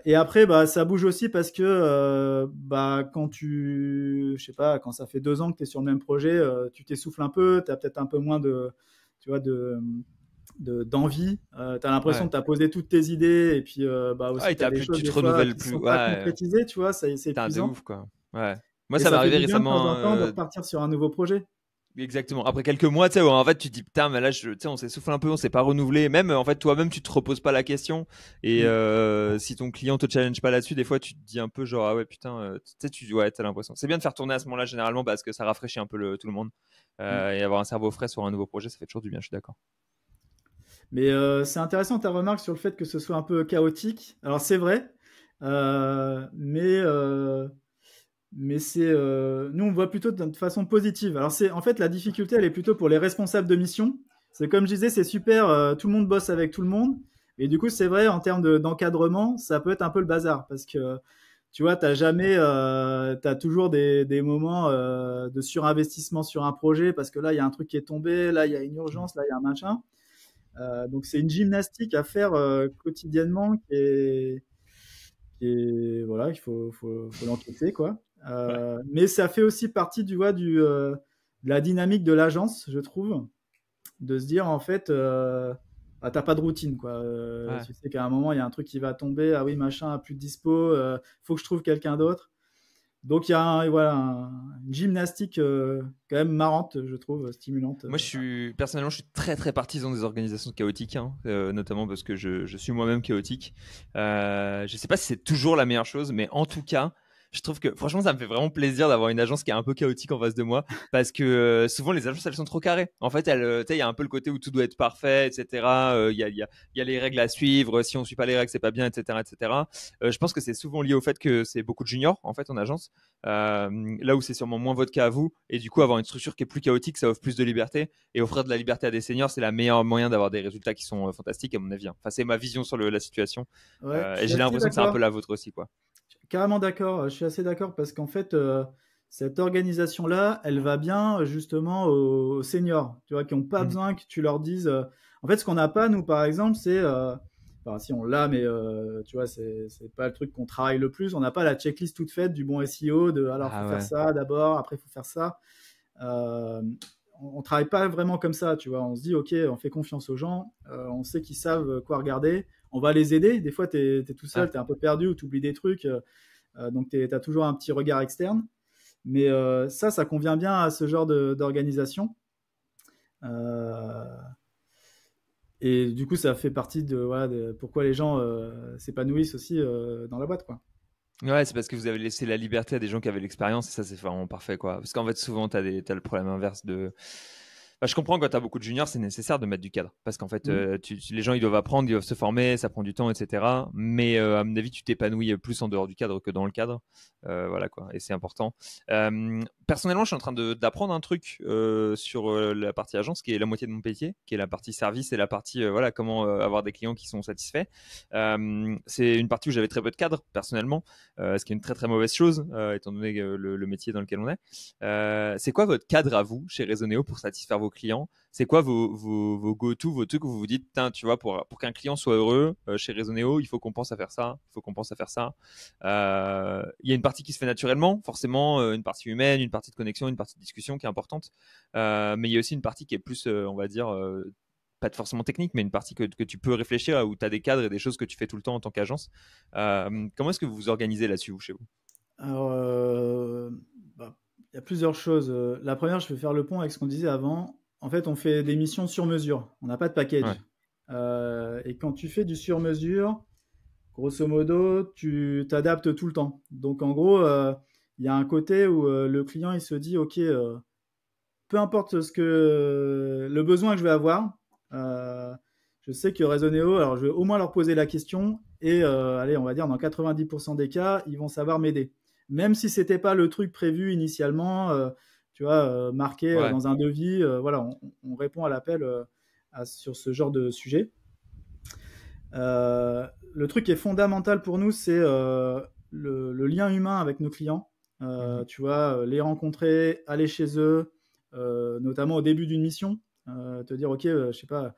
Et après, bah, ça bouge aussi parce que bah, je sais pas, quand ça fait 2 ans que tu es sur le même projet, tu t'essouffles un peu, tu as peut-être un peu moins tu vois, d'envie. Tu as l'impression Ouais. que tu as posé toutes tes idées et puis bah, aussi Ouais, tu as des choses tu des te fois renouvelles qui ne plus. sont pas Ouais. concrétisées, tu vois, c'est Putain, de épuisant. ouf, quoi. Ouais. Moi, Et ça m'est ça fait arrivé du bien de temps récemment. en temps de repartir sur un nouveau projet. Exactement. Après quelques mois, tu sais, où en fait, tu te dis putain, mais là, tu sais, on s'essouffle un peu, on s'est pas renouvelé. Même, en fait, toi-même, tu te reposes pas la question. Et Mm. si ton client te challenge pas là-dessus, des fois, tu te dis un peu genre, ah ouais, putain, tu sais, ouais, t'as l'impression. C'est bien de faire tourner à ce moment-là, généralement, parce que ça rafraîchit un peu tout le monde. Mm. Et avoir un cerveau frais sur un nouveau projet, ça fait toujours du bien, je suis d'accord. Mais c'est intéressant ta remarque sur le fait que ce soit un peu chaotique. Alors c'est vrai, euh, mais euh, mais nous on le voit plutôt de façon positive. Alors c'est en fait la difficulté elle est plutôt pour les responsables de mission. C'est comme je disais, c'est super, tout le monde bosse avec tout le monde. Et du coup c'est vrai en termes d'encadrement, ça peut être un peu le bazar parce que tu vois, t'as toujours des moments de surinvestissement sur un projet parce que là il y a un truc qui est tombé, là il y a une urgence, là il y a un machin. Donc c'est une gymnastique à faire quotidiennement voilà, faut l'encaisser quoi. Ouais. Mais ça fait aussi partie de la dynamique de l'agence, je trouve, de se dire en fait, bah, t'as pas de routine quoi. Ouais. Tu sais qu'à un moment il y a un truc qui va tomber, ah oui machin a plus de dispo, faut que je trouve quelqu'un d'autre. Donc il y a voilà, une gymnastique quand même marrante, je trouve, stimulante. Moi, personnellement, je suis très très partisan des organisations chaotiques, hein, notamment parce que je suis moi-même chaotique. Je sais pas si c'est toujours la meilleure chose, mais en tout cas, je trouve que franchement, ça me fait vraiment plaisir d'avoir une agence qui est un peu chaotique en face de moi, parce que souvent les agences elles sont trop carrées. En fait, tu sais, il y a un peu le côté où tout doit être parfait, etc. Il y a les règles à suivre. Si on suit pas les règles, c'est pas bien, etc., etc. Je pense que c'est souvent lié au fait que c'est beaucoup de juniors en fait en agence. Là où c'est sûrement moins votre cas à vous, et du coup avoir une structure qui est plus chaotique, ça offre plus de liberté, et offrir de la liberté à des seniors, c'est la meilleure moyen d'avoir des résultats qui sont fantastiques à mon avis, hein. Enfin, c'est ma vision sur la situation, Ouais, je et suis j'ai assez l'impression que c'est un peu d'accord. la vôtre aussi, quoi. Carrément d'accord, je suis assez d'accord parce qu'en fait, cette organisation-là, elle va bien justement aux seniors, tu vois, qui n'ont pas Mhm. besoin que tu leur dises. En fait, ce qu'on n'a pas, nous, par exemple, c'est. Enfin, si on l'a, mais tu vois, c'est pas le truc qu'on travaille le plus. On n'a pas la checklist toute faite du bon SEO, de alors, faut Ah faire ouais. ça d'abord, après, faut faire ça. Euh, on travaille pas vraiment comme ça, tu vois. On se dit, ok, on fait confiance aux gens, on sait qu'ils savent quoi regarder, on va les aider. Des fois, tu es tout seul, Ouais. tu es un peu perdu ou tu oublies des trucs, donc tu as toujours un petit regard externe. Mais ça convient bien à ce genre d'organisation. Euh, et du coup, ça fait partie voilà, de pourquoi les gens s'épanouissent aussi dans la boîte, quoi. Ouais, c'est parce que vous avez laissé la liberté à des gens qui avaient l'expérience, et ça, c'est vraiment parfait, quoi. Parce qu'en fait, souvent, t'as le problème inverse de. Bah, je comprends, quand tu as beaucoup de juniors, c'est nécessaire de mettre du cadre. Parce qu'en fait, Mm. les gens, ils doivent apprendre, ils doivent se former, ça prend du temps, etc. Mais à mon avis, tu t'épanouis plus en dehors du cadre que dans le cadre. Voilà, quoi. Et c'est important. Personnellement, je suis en train d'apprendre un truc sur la partie agence, qui est la moitié de mon métier, qui est la partie service et la partie, voilà, comment avoir des clients qui sont satisfaits. C'est une partie où j'avais très peu de cadre, personnellement, ce qui est une très très mauvaise chose, étant donné le métier dans lequel on est. C'est quoi votre cadre à vous chez Resoneo pour satisfaire vos clients? C'est quoi vos go-to, vos trucs où vous vous dites, putain, tu vois, pour qu'un client soit heureux chez Resoneo, il faut qu'on pense à faire ça, il faut qu'on pense à faire ça. Il y a une partie qui se fait naturellement, forcément, une partie humaine, une partie de connexion, une partie de discussion qui est importante. Mais il y a aussi une partie qui est plus, on va dire, pas forcément technique, mais une partie que tu peux réfléchir, où tu as des cadres et des choses que tu fais tout le temps en tant qu'agence. Comment est-ce que vous vous organisez là-dessus, vous, chez vous? Alors, bah, il y a plusieurs choses. La première, je vais faire le pont avec ce qu'on disait avant. En fait, on fait des missions sur mesure. On n'a pas de Ouais. package. Et quand tu fais du sur mesure, grosso modo, tu t'adaptes tout le temps. Donc, en gros, il y a un côté où le client, il se dit, OK, peu importe le besoin que je vais avoir, Je sais que Resoneo, alors je vais au moins leur poser la question et allez, on va dire dans 90% des cas, ils vont savoir m'aider. Même si c'était pas le truc prévu initialement, tu vois, marqué Ouais. dans un devis, voilà, on répond à l'appel sur ce genre de sujet. Le truc qui est fondamental pour nous, c'est le lien humain avec nos clients. Tu vois, les rencontrer, aller chez eux, notamment au début d'une mission, te dire, ok, je sais pas,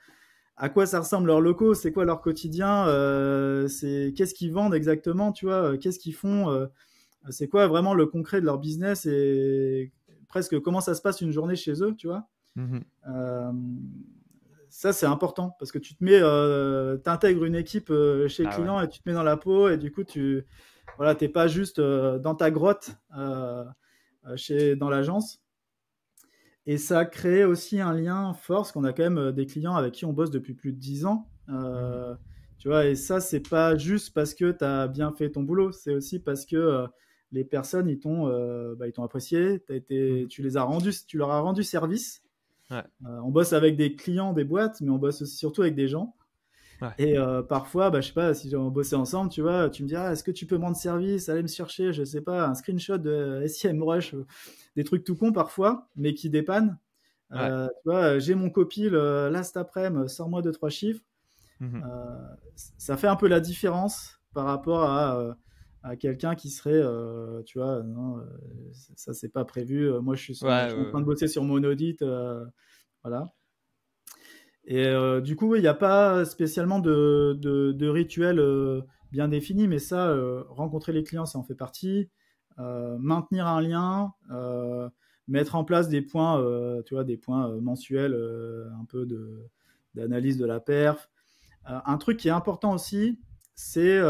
à quoi ça ressemble leurs locaux, c'est quoi leur quotidien, qu'est-ce qu'ils vendent exactement, tu vois, qu'est-ce qu'ils font, c'est quoi vraiment le concret de leur business et presque comment ça se passe une journée chez eux, tu vois. Euh, Ça, c'est important parce que tu te mets, t'intègres une équipe chez le client et tu te mets dans la peau et du coup, voilà, t'es pas juste dans ta grotte dans l'agence. Et ça a créé aussi un lien fort, parce qu'on a quand même des clients avec qui on bosse depuis plus de 10 ans. Tu vois, et ça, c'est pas juste parce que tu as bien fait ton boulot, c'est aussi parce que les personnes, ils t'ont apprécié, tu leur as rendu service. Ouais. On bosse avec des clients, des boîtes, mais on bosse aussi, surtout avec des gens. Ouais. Et parfois, je sais pas, si on bossait ensemble, tu vois, tu me dis, est-ce que tu peux me rendre service, aller me chercher, je sais pas, un screenshot de SEMrush, des trucs tout cons parfois, mais qui dépannent. Ouais. Tu vois, j'ai mon copil, là cet après-midi, sors-moi 2-3 chiffres. Ça fait un peu la différence par rapport à quelqu'un qui serait, tu vois, non, ça c'est pas prévu, moi je suis en train de bosser sur mon audit, voilà. Et du coup, il n'y a pas spécialement de rituel bien défini, mais ça, rencontrer les clients, ça en fait partie. Maintenir un lien, mettre en place des points, tu vois, des points mensuels, un peu d'analyse de la perf. Un truc qui est important aussi, c'est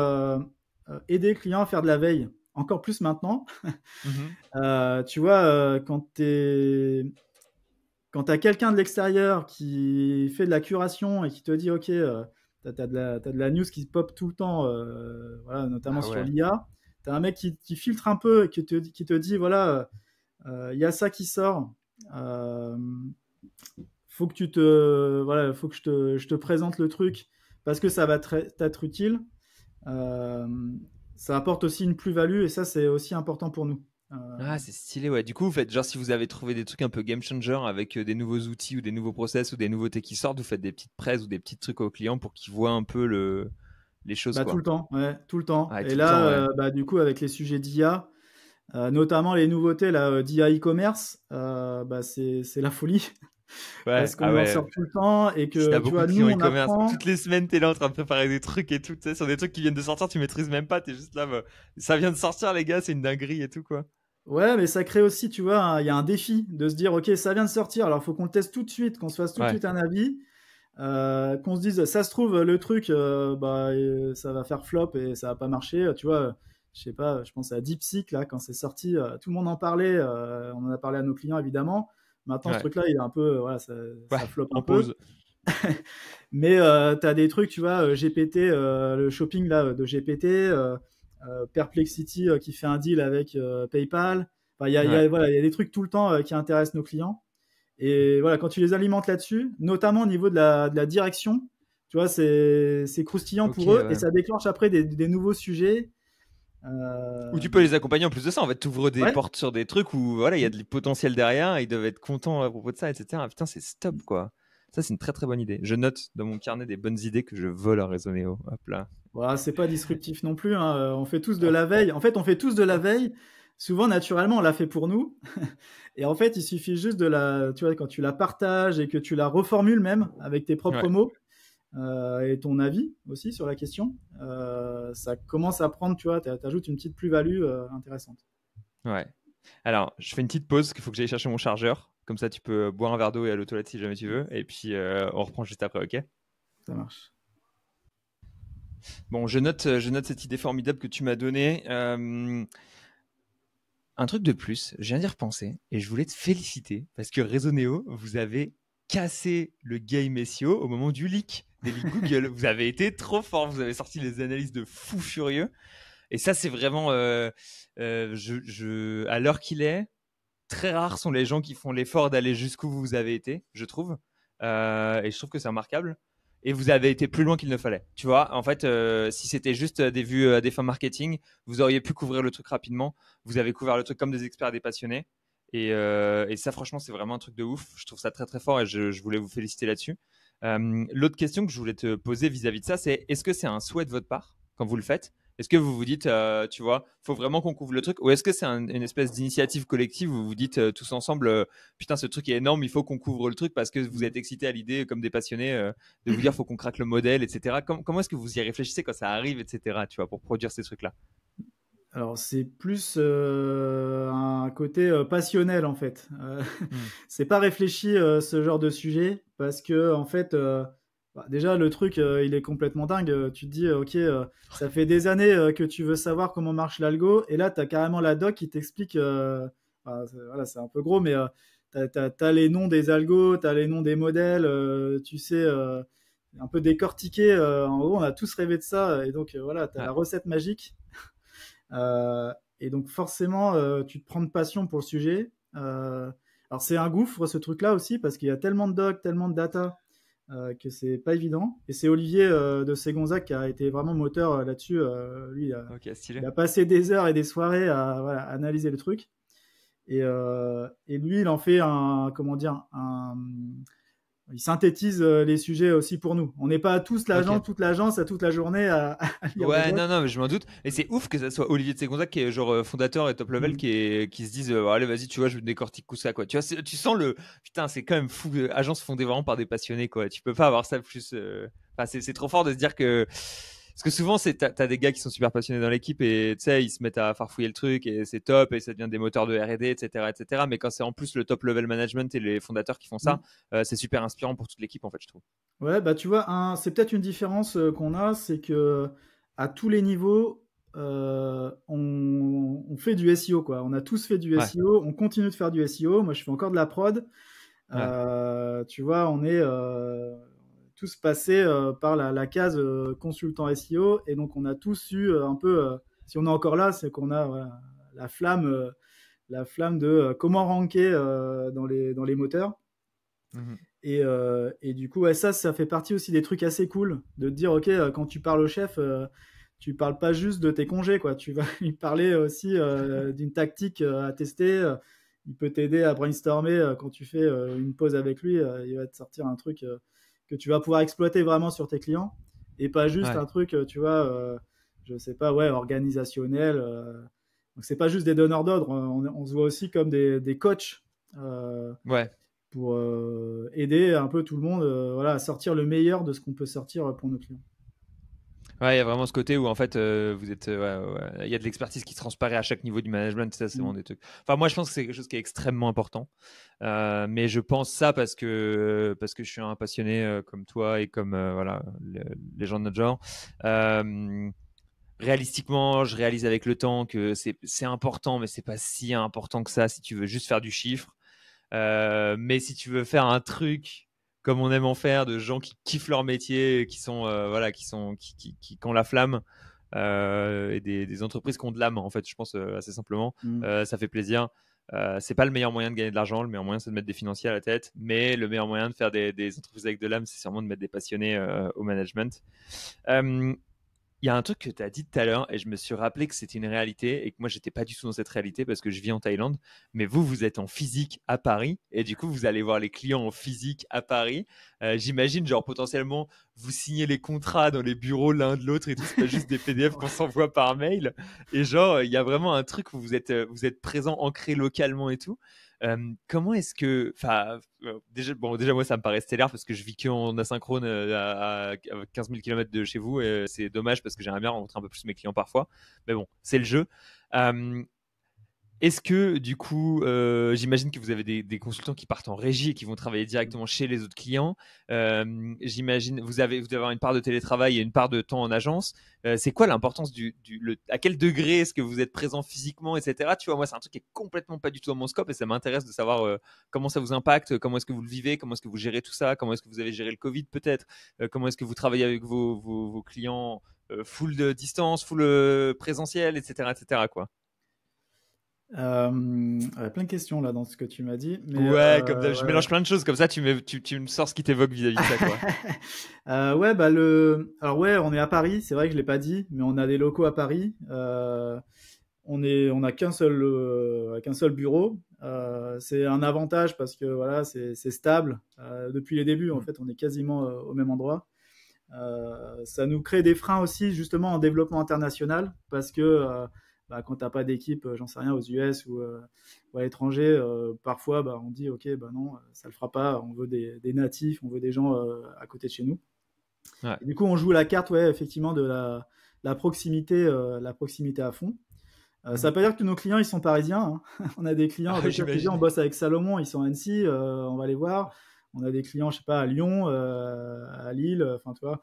aider le client à faire de la veille. Encore plus maintenant. Tu vois, quand tu as quelqu'un de l'extérieur qui fait de la curation et qui te dit, OK, tu as de la news qui pop tout le temps, voilà, notamment sur l'IA, tu as un mec qui filtre un peu et qui te dit, voilà, il y a ça qui sort. Faut que faut que je te présente le truc parce que ça va t'être utile. Ça apporte aussi une plus-value et ça, c'est aussi important pour nous. C'est stylé, ouais. Du coup, vous faites genre si vous avez trouvé des trucs un peu game changer avec des nouveaux outils ou des nouveaux process ou des nouveautés qui sortent, vous faites des petites presses ou des petits trucs aux clients pour qu'ils voient un peu les choses, quoi. Tout le temps, ouais, tout le temps. Ouais, et tout le là, temps, ouais. du coup, avec les sujets d'IA, notamment les nouveautés là, d'IA e-commerce, c'est la folie. Ouais, Parce qu'on en sort tout le temps et si t'as que, tu beaucoup vois, de nous, clients on e-commerce, apprend. toutes les semaines, t'es là en train de préparer des trucs et tout, tu sais, sur des trucs qui viennent de sortir, tu maîtrises même pas, t'es juste là, ça vient de sortir, les gars, c'est une dinguerie et tout, quoi. Ouais, mais ça crée aussi, tu vois, il y a un défi de se dire, OK, ça vient de sortir, alors il faut qu'on le teste tout de suite, qu'on se fasse tout de Ouais. suite un avis, qu'on se dise, ça se trouve, le truc, ça va faire flop et ça va pas marcher, tu vois. Je sais pas, je pense à DeepSeek, là, quand c'est sorti, tout le monde en parlait, on en a parlé à nos clients, évidemment. Maintenant, ce Ouais. truc-là, il est un peu, voilà, ça floppe un En peu. pause. Mais tu as des trucs, tu vois, GPT, le shopping là, de GPT, Perplexity qui fait un deal avec PayPal. Enfin, voilà, y a des trucs tout le temps qui intéressent nos clients. Et voilà, quand tu les alimentes là-dessus, notamment au niveau de la direction, tu vois, c'est croustillant pour eux et ça déclenche après des nouveaux sujets. Ou tu peux les accompagner en plus de ça. En fait, tu ouvres des Ouais. portes sur des trucs où voilà, il y a du potentiel derrière, ils doivent être contents à propos de ça, etc. Putain, c'est stop, quoi. Ça, c'est une très très bonne idée. Je note dans mon carnet des bonnes idées que je vole à Resoneo. Hop là. Voilà, c'est pas disruptif non plus, hein. On fait tous de la veille. En fait, on fait tous de la veille. Souvent, naturellement, on l'a fait pour nous. Et en fait, il suffit juste tu vois, quand tu la partages et que tu la reformules même avec tes propres mots et ton avis aussi sur la question, ça commence à prendre, tu vois, t'ajoutes une petite plus-value intéressante. Ouais. Alors, je fais une petite pause, qu'il faut que j'aille chercher mon chargeur. Comme ça, tu peux boire un verre d'eau et aller aux toilettes si jamais tu veux. Et puis, on reprend juste après, ok? Ça marche. Bon, je note cette idée formidable que tu m'as donnée. Un truc de plus, je viens d'y repenser et je voulais te féliciter parce que Resoneo, vous avez cassé le game SEO au moment du leak des leaks Google. Vous avez été trop fort, vous avez sorti les analyses de fou furieux. Et ça, c'est vraiment, à l'heure qu'il est, très rares sont les gens qui font l'effort d'aller jusqu'où vous avez été, je trouve. Et je trouve que c'est remarquable. Et vous avez été plus loin qu'il ne fallait. Tu vois, en fait, si c'était juste des vues à des fins marketing, vous auriez pu couvrir le truc rapidement. Vous avez couvert le truc comme des experts, des passionnés. Et ça, franchement, c'est vraiment un truc de ouf. Je trouve ça très, très fort et je voulais vous féliciter là-dessus. L'autre question que je voulais te poser vis-à-vis de ça, c'est est-ce que c'est un souhait de votre part quand vous le faites? Est-ce que vous vous dites, tu vois, faut vraiment qu'on couvre le truc? Ou est-ce que c'est une espèce d'initiative collective où vous vous dites tous ensemble, putain, ce truc est énorme, il faut qu'on couvre le truc parce que vous êtes excités à l'idée, comme des passionnés, de vous dire, faut qu'on craque le modèle, etc. Comment est-ce que vous y réfléchissez quand ça arrive, etc., tu vois, pour produire ces trucs-là? Alors c'est plus un côté passionnel en fait. Hmm. C'est pas réfléchi ce genre de sujet parce que en fait déjà le truc il est complètement dingue. Tu te dis ok ça fait des années que tu veux savoir comment marche l'algo et là t'as carrément la doc qui t'explique voilà c'est un peu gros mais t'as les noms des algos, t'as les noms des modèles, tu sais un peu décortiqué. En gros on a tous rêvé de ça et donc voilà t'as Ouais. la recette magique. Euh, et donc forcément, tu te prends de passion pour le sujet. Alors c'est un gouffre ce truc-là aussi parce qu'il y a tellement de docs, tellement de data que c'est pas évident. Et c'est Olivier de Ségonzac qui a été vraiment moteur là-dessus. Lui, Ok, il stylé. a passé des heures et des soirées à voilà, analyser le truc. Et lui, il en fait un, comment dire, il synthétise les sujets aussi pour nous. On n'est pas tous l'agent, Ok. toute l'agence à toute la journée à lire des Ouais, docs. non, non, mais je m'en doute. Et c'est ouf que ça soit Olivier de Segonzac qui est genre fondateur et top level Mm. qui se dise allez, vas-y, tu vois, je décortique tout ça, quoi. Tu vois, tu sens le putain, c'est quand même fou. Agence fondée vraiment par des passionnés, quoi. Tu peux pas avoir ça plus. Enfin, c'est trop fort de se dire que. Parce que souvent, t'as des gars qui sont super passionnés dans l'équipe et tu sais, ils se mettent à farfouiller le truc et c'est top et ça devient des moteurs de R&D, etc., etc. Mais quand c'est en plus le top level management et les fondateurs qui font ça, Mm. c'est super inspirant pour toute l'équipe, en fait, je trouve. Ouais, bah tu vois, c'est peut-être une différence qu'on a, c'est que à tous les niveaux, on fait du SEO, quoi. On a tous fait du Ouais, SEO, on continue de faire du SEO. Moi, je fais encore de la prod. ouais, Tu vois, on est tous passés par la case consultant SEO, et donc on a tous eu un peu, si on est encore là, c'est qu'on a voilà, la flamme, la flamme de comment ranker dans les moteurs. mhm, Et du coup, ouais, ça fait partie aussi des trucs assez cool de te dire, ok, quand tu parles au chef, tu parles pas juste de tes congés, quoi. Tu vas lui parler aussi d'une tactique à tester. Il peut t'aider à brainstormer quand tu fais une pause avec lui. Il va te sortir un truc que tu vas pouvoir exploiter vraiment sur tes clients et pas juste ouais, un truc, tu vois, je sais pas, ouais, organisationnel. Donc c'est pas juste des donneurs d'ordre. On se voit aussi comme des coachs. ouais. Pour aider un peu tout le monde voilà, à sortir le meilleur de ce qu'on peut sortir pour nos clients. Ouais, il y a vraiment ce côté où en fait vous êtes, ouais, ouais, il y a de l'expertise qui transparaît à chaque niveau du management. Ça, c'est vraiment Mm. des trucs. Enfin, moi, je pense que c'est quelque chose qui est extrêmement important. Mais je pense ça parce que je suis un passionné comme toi et comme voilà les gens de notre genre. Euh, Réalistiquement, je réalise avec le temps que c'est important, mais c'est pas si important que ça si tu veux juste faire du chiffre. Mais si tu veux faire un truc comme on aime en faire, de gens qui kiffent leur métier, qui sont voilà, qui ont la flamme, et des entreprises qui ont de l'âme, en fait, je pense assez simplement, Mm. ça fait plaisir. C'est pas le meilleur moyen de gagner de l'argent. Le meilleur moyen, c'est de mettre des financiers à la tête. Mais le meilleur moyen de faire des entreprises avec de l'âme, c'est sûrement de mettre des passionnés au management. Euh, il y a un truc que tu as dit tout à l'heure et je me suis rappelé que c'était une réalité et que moi j'étais pas du tout dans cette réalité parce que je vis en Thaïlande, mais vous êtes en physique à Paris et du coup vous allez voir les clients en physique à Paris. J'imagine genre potentiellement vous signez les contrats dans les bureaux l'un de l'autre et tout, c'est pas juste des PDF qu'on s'envoie par mail et genre il y a vraiment un truc où vous êtes présent, ancré localement et tout. Comment est-ce que, enfin, déjà moi ça me paraît stellaire parce que je vis que en asynchrone à 15 000 km de chez vous et c'est dommage parce que j'aimerais bien rencontrer un peu plus mes clients parfois, mais bon, c'est le jeu. Euh, Est-ce que du coup, j'imagine que vous avez des consultants qui partent en régie et qui vont travailler directement chez les autres clients. J'imagine vous devez avoir une part de télétravail et une part de temps en agence. C'est quoi l'importance à quel degré est-ce que vous êtes présent physiquement, etc. Tu vois, moi c'est un truc qui est complètement pas du tout dans mon scope et ça m'intéresse de savoir comment ça vous impacte, comment est-ce que vous le vivez, comment est-ce que vous gérez tout ça, comment est-ce que vous avez géré le Covid peut-être, comment est-ce que vous travaillez avec vos clients full de distance, full présentiel, etc., etc. quoi. Plein de questions là dans ce que tu m'as dit. Mais, Ouais, comme ça, je ouais, mélange ouais. plein de choses, comme ça tu me sors ce qui t'évoque vis-à-vis de ça, quoi. Ouais, bah alors ouais, on est à Paris. C'est vrai que je l'ai pas dit, mais on a des locaux à Paris. On a qu'un seul bureau. C'est un avantage parce que voilà, c'est stable. Depuis les débuts, en Mm. fait, on est quasiment au même endroit. Ça nous crée des freins aussi justement en développement international parce que bah, quand t'as pas d'équipe, j'en sais rien, aux US ou à l'étranger, parfois bah, on dit ok, bah non, ça le fera pas, on veut des natifs, on veut des gens à côté de chez nous. Ouais. Et du coup, on joue la carte, ouais, effectivement, de la proximité à fond. Ça Mhm. veut pas dire que tous nos clients ils sont parisiens, hein. On a des clients, Ah, bah, tu vois, je te dis, on j'imagine. bosse avec Salomon, ils sont à Annecy, on va les voir. On a des clients, je sais pas, à Lyon, à Lille, enfin, tu vois,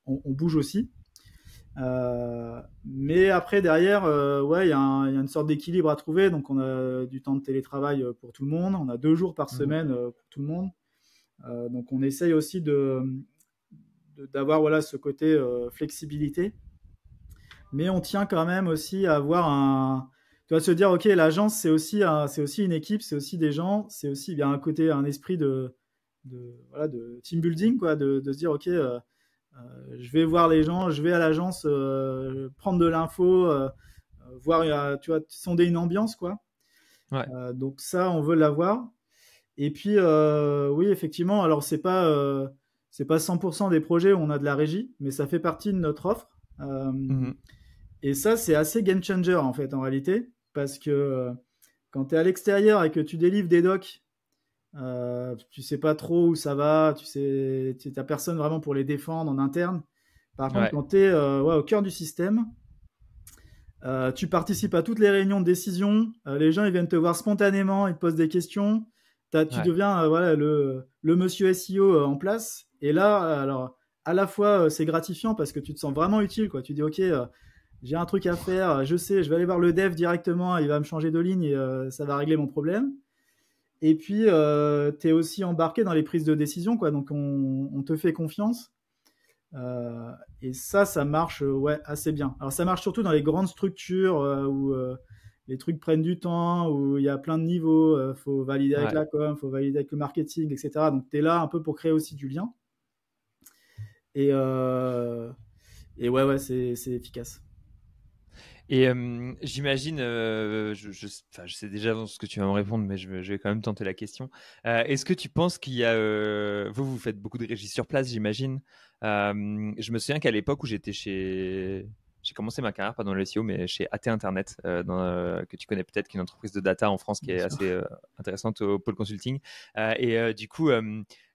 on bouge aussi. Mais après, derrière, ouais, il y a une sorte d'équilibre à trouver. Donc, on a du temps de télétravail pour tout le monde. On a 2 jours par Mhm. semaine pour tout le monde. Donc, on essaye aussi d'avoir voilà, ce côté flexibilité. Mais on tient quand même aussi à avoir un. Tu vas se dire, ok, l'agence, c'est aussi une équipe, c'est aussi des gens, c'est aussi bien un côté, un esprit voilà, de team building, quoi, de se dire, ok, je vais voir les gens, je vais à l'agence prendre de l'info, voir, tu vois, sonder une ambiance, quoi. Ouais. Donc ça, on veut l'avoir. Et puis, oui, effectivement, alors c'est pas 100% des projets où on a de la régie, mais ça fait partie de notre offre. Mhm. Et ça, c'est assez game changer en fait, en réalité, parce que quand tu es à l'extérieur et que tu délivres des docs, tu sais pas trop où ça va, tu n'as personne vraiment pour les défendre en interne. Par contre, Ouais. quand tu es ouais, au cœur du système, tu participes à toutes les réunions de décision, les gens ils viennent te voir spontanément, ils te posent des questions, tu Ouais. deviens voilà, le monsieur SEO en place. Et là, alors, à la fois, c'est gratifiant parce que tu te sens vraiment utile, quoi. Tu dis, ok, j'ai un truc à faire, je sais, je vais aller voir le dev directement, il va me changer de ligne et ça va régler mon problème. Et puis, tu es aussi embarqué dans les prises de décision, quoi. Donc, on te fait confiance. Euh, et ça marche ouais, assez bien. Alors, ça marche surtout dans les grandes structures où les trucs prennent du temps, où il y a plein de niveaux, faut valider avec Ouais. la com, faut valider avec le marketing, etc. Donc, tu es là un peu pour créer aussi du lien. Et, euh, et ouais, ouais, c'est efficace. Et j'imagine, enfin, je sais déjà ce que tu vas me répondre, mais je vais quand même tenter la question. Est-ce que tu penses qu'il y a, vous faites beaucoup de régie sur place, j'imagine. Je me souviens qu'à l'époque où j'ai commencé ma carrière, pas dans le SEO, mais chez AT Internet, que tu connais peut-être, qui est une entreprise de data en France qui Bien est sûr. assez intéressante au pôle consulting. Du coup,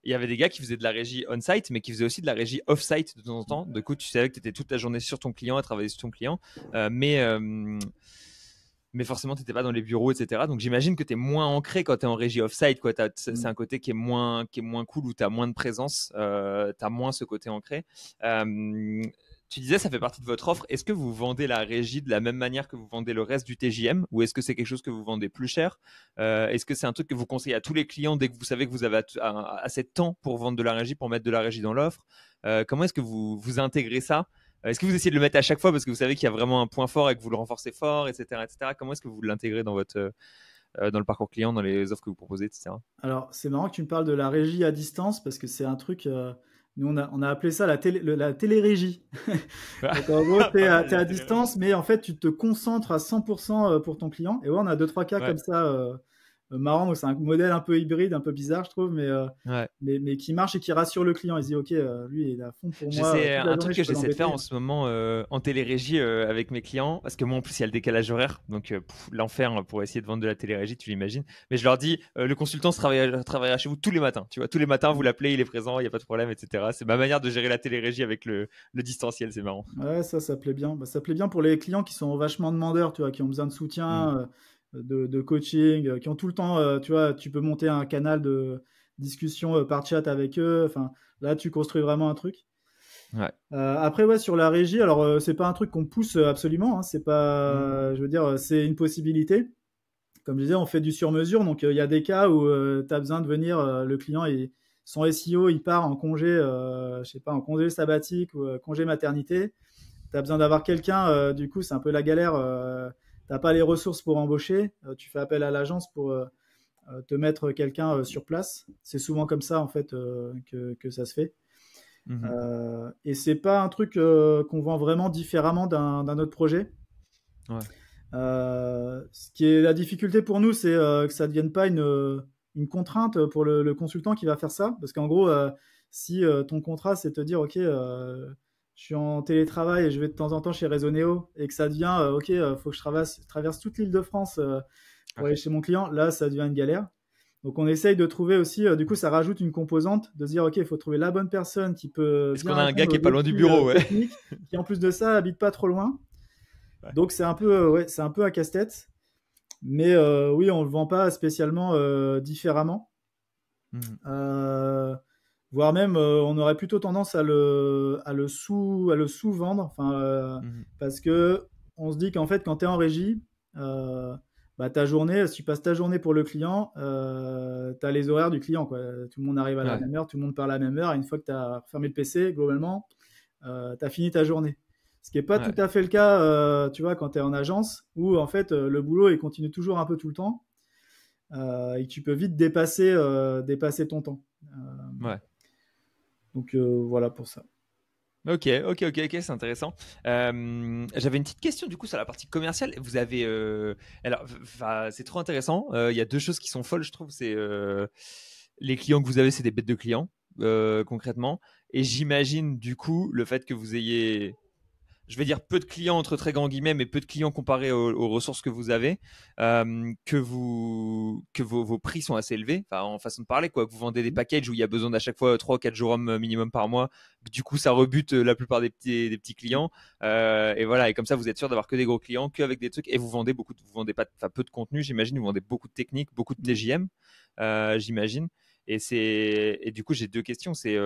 il y avait des gars qui faisaient de la régie on-site, mais qui faisaient aussi de la régie off-site de temps en temps. Du coup, tu savais que tu étais toute la journée sur ton client, à travailler sur ton client. Euh, mais, euh, mais forcément, tu n'étais pas dans les bureaux, etc. Donc j'imagine que tu es moins ancré quand tu es en régie off-site. C'est Mm. un côté qui est moins cool, où tu as moins de présence, tu as moins ce côté ancré. Tu disais, ça fait partie de votre offre. Est-ce que vous vendez la régie de la même manière que vous vendez le reste du TJM, ou est-ce que c'est quelque chose que vous vendez plus cher? Est-ce que c'est un truc que vous conseillez à tous les clients dès que vous savez que vous avez assez de temps pour vendre de la régie, pour mettre de la régie dans l'offre? Comment est-ce que vous intégrez ça? Est-ce que vous essayez de le mettre à chaque fois parce que vous savez qu'il y a vraiment un point fort et que vous le renforcez fort, etc., etc. Comment est-ce que vous l'intégrez dans dans le parcours client, dans les offres que vous proposez, etc. Alors, c'est marrant que tu me parles de la régie à distance parce que c'est un truc. Nous, on a appelé ça la télérégie. Donc, en gros, Pas mal t'es la à télérégie. distance, mais en fait, tu te concentres à 100% pour ton client. Et ouais, on a deux, trois cas Ouais, comme ça marrant. Donc, c'est un modèle un peu hybride, un peu bizarre, je trouve, ouais. mais qui marche et qui rassure le client. Il se dit, OK, lui, il est à fond pour moi. J'essaie Toute la un journée, truc je que peux j'essaie de faire l'embêter. en ce moment en télérégie avec mes clients, parce que moi en plus il y a le décalage horaire, donc l'enfer pour essayer de vendre de la télérégie, tu l'imagines. Mais je leur dis, le consultant travaillera chez vous tous les matins, tu vois, tous les matins vous l'appelez, il est présent, il n'y a pas de problème, etc. C'est ma manière de gérer la télérégie avec le distanciel, c'est marrant. Ouais, ça plaît bien. Bah, ça plaît bien pour les clients qui sont vachement demandeurs, tu vois, qui ont besoin de Mm. soutien, de coaching, qui ont tout le temps, tu vois, tu peux monter un canal de discussion par chat avec eux. Enfin, là, tu construis vraiment un truc. Ouais. Après, ouais, sur la régie, alors c'est pas un truc qu'on pousse absolument, hein, c'est Mm. pas, je veux dire, c'est une possibilité. Comme je disais, on fait du sur-mesure, donc il y a des cas où tu as besoin de venir, le client, son SEO, il part en congé, je sais pas, en congé sabbatique ou congé maternité. Tu as besoin d'avoir quelqu'un, du coup, c'est un peu la galère. t'as pas les ressources pour embaucher, tu fais appel à l'agence pour te mettre quelqu'un sur place. C'est souvent comme ça en fait que ça se fait. Et c'est pas un truc qu'on vend vraiment différemment d'un autre projet. Ouais. Ce qui est la difficulté pour nous, c'est que ça ne devienne pas une contrainte pour le consultant qui va faire ça. Parce qu'en gros, si ton contrat, c'est de te dire, OK, je suis en télétravail et je vais de temps en temps chez Resoneo, et que ça devient, OK, faut que je traverse toute l'île de France pour aller chez mon client, là, ça devient une galère. Donc, on essaye de trouver aussi, du coup, ça rajoute une composante de se dire, OK, il faut trouver la bonne personne qui peut Est-ce bien qu'on a un gars répondre qui est aux pas loin du défis, bureau, ouais. techniques, qui en plus de ça habite pas trop loin. Ouais. Donc c'est un peu, ouais, c'est un peu un casse-tête. Mais oui, on le vend pas spécialement différemment. Voire même, on aurait plutôt tendance à le sous-vendre. Enfin, parce que on se dit qu'en fait, quand tu es en régie, bah, ta journée, si tu passes ta journée pour le client, tu as les horaires du client, quoi. Tout le monde arrive à la même heure, tout le monde parle à la même heure. Et une fois que tu as fermé le PC, globalement, tu as fini ta journée. Ce qui n'est pas tout à fait le cas, tu vois, quand tu es en agence, où en fait le boulot il continue toujours un peu tout le temps et que tu peux vite dépasser ton temps. Donc voilà pour ça. Ok, c'est intéressant. J'avais une petite question du coup sur la partie commerciale. Vous avez, alors, c'est trop intéressant. Il y a deux choses qui sont folles, je trouve. C'est les clients que vous avez, c'est des bêtes de clients concrètement. Et j'imagine du coup le fait que vous ayez, je vais dire peu de clients entre très grands guillemets, mais peu de clients comparés aux ressources que vous avez, que vos prix sont assez élevés, enfin, en façon de parler, quoi. Que vous vendez des packages où il y a besoin d'à chaque fois 3-4 jours minimum par mois. Du coup, ça rebute la plupart des petits clients. Et voilà, et comme ça, vous êtes sûr d'avoir que des gros clients, qu'avec des trucs. Et vous vendez vous vendez pas, enfin, peu de contenu, j'imagine. Vous vendez beaucoup de techniques, beaucoup de TJM, j'imagine. Et du coup, j'ai deux questions. C'est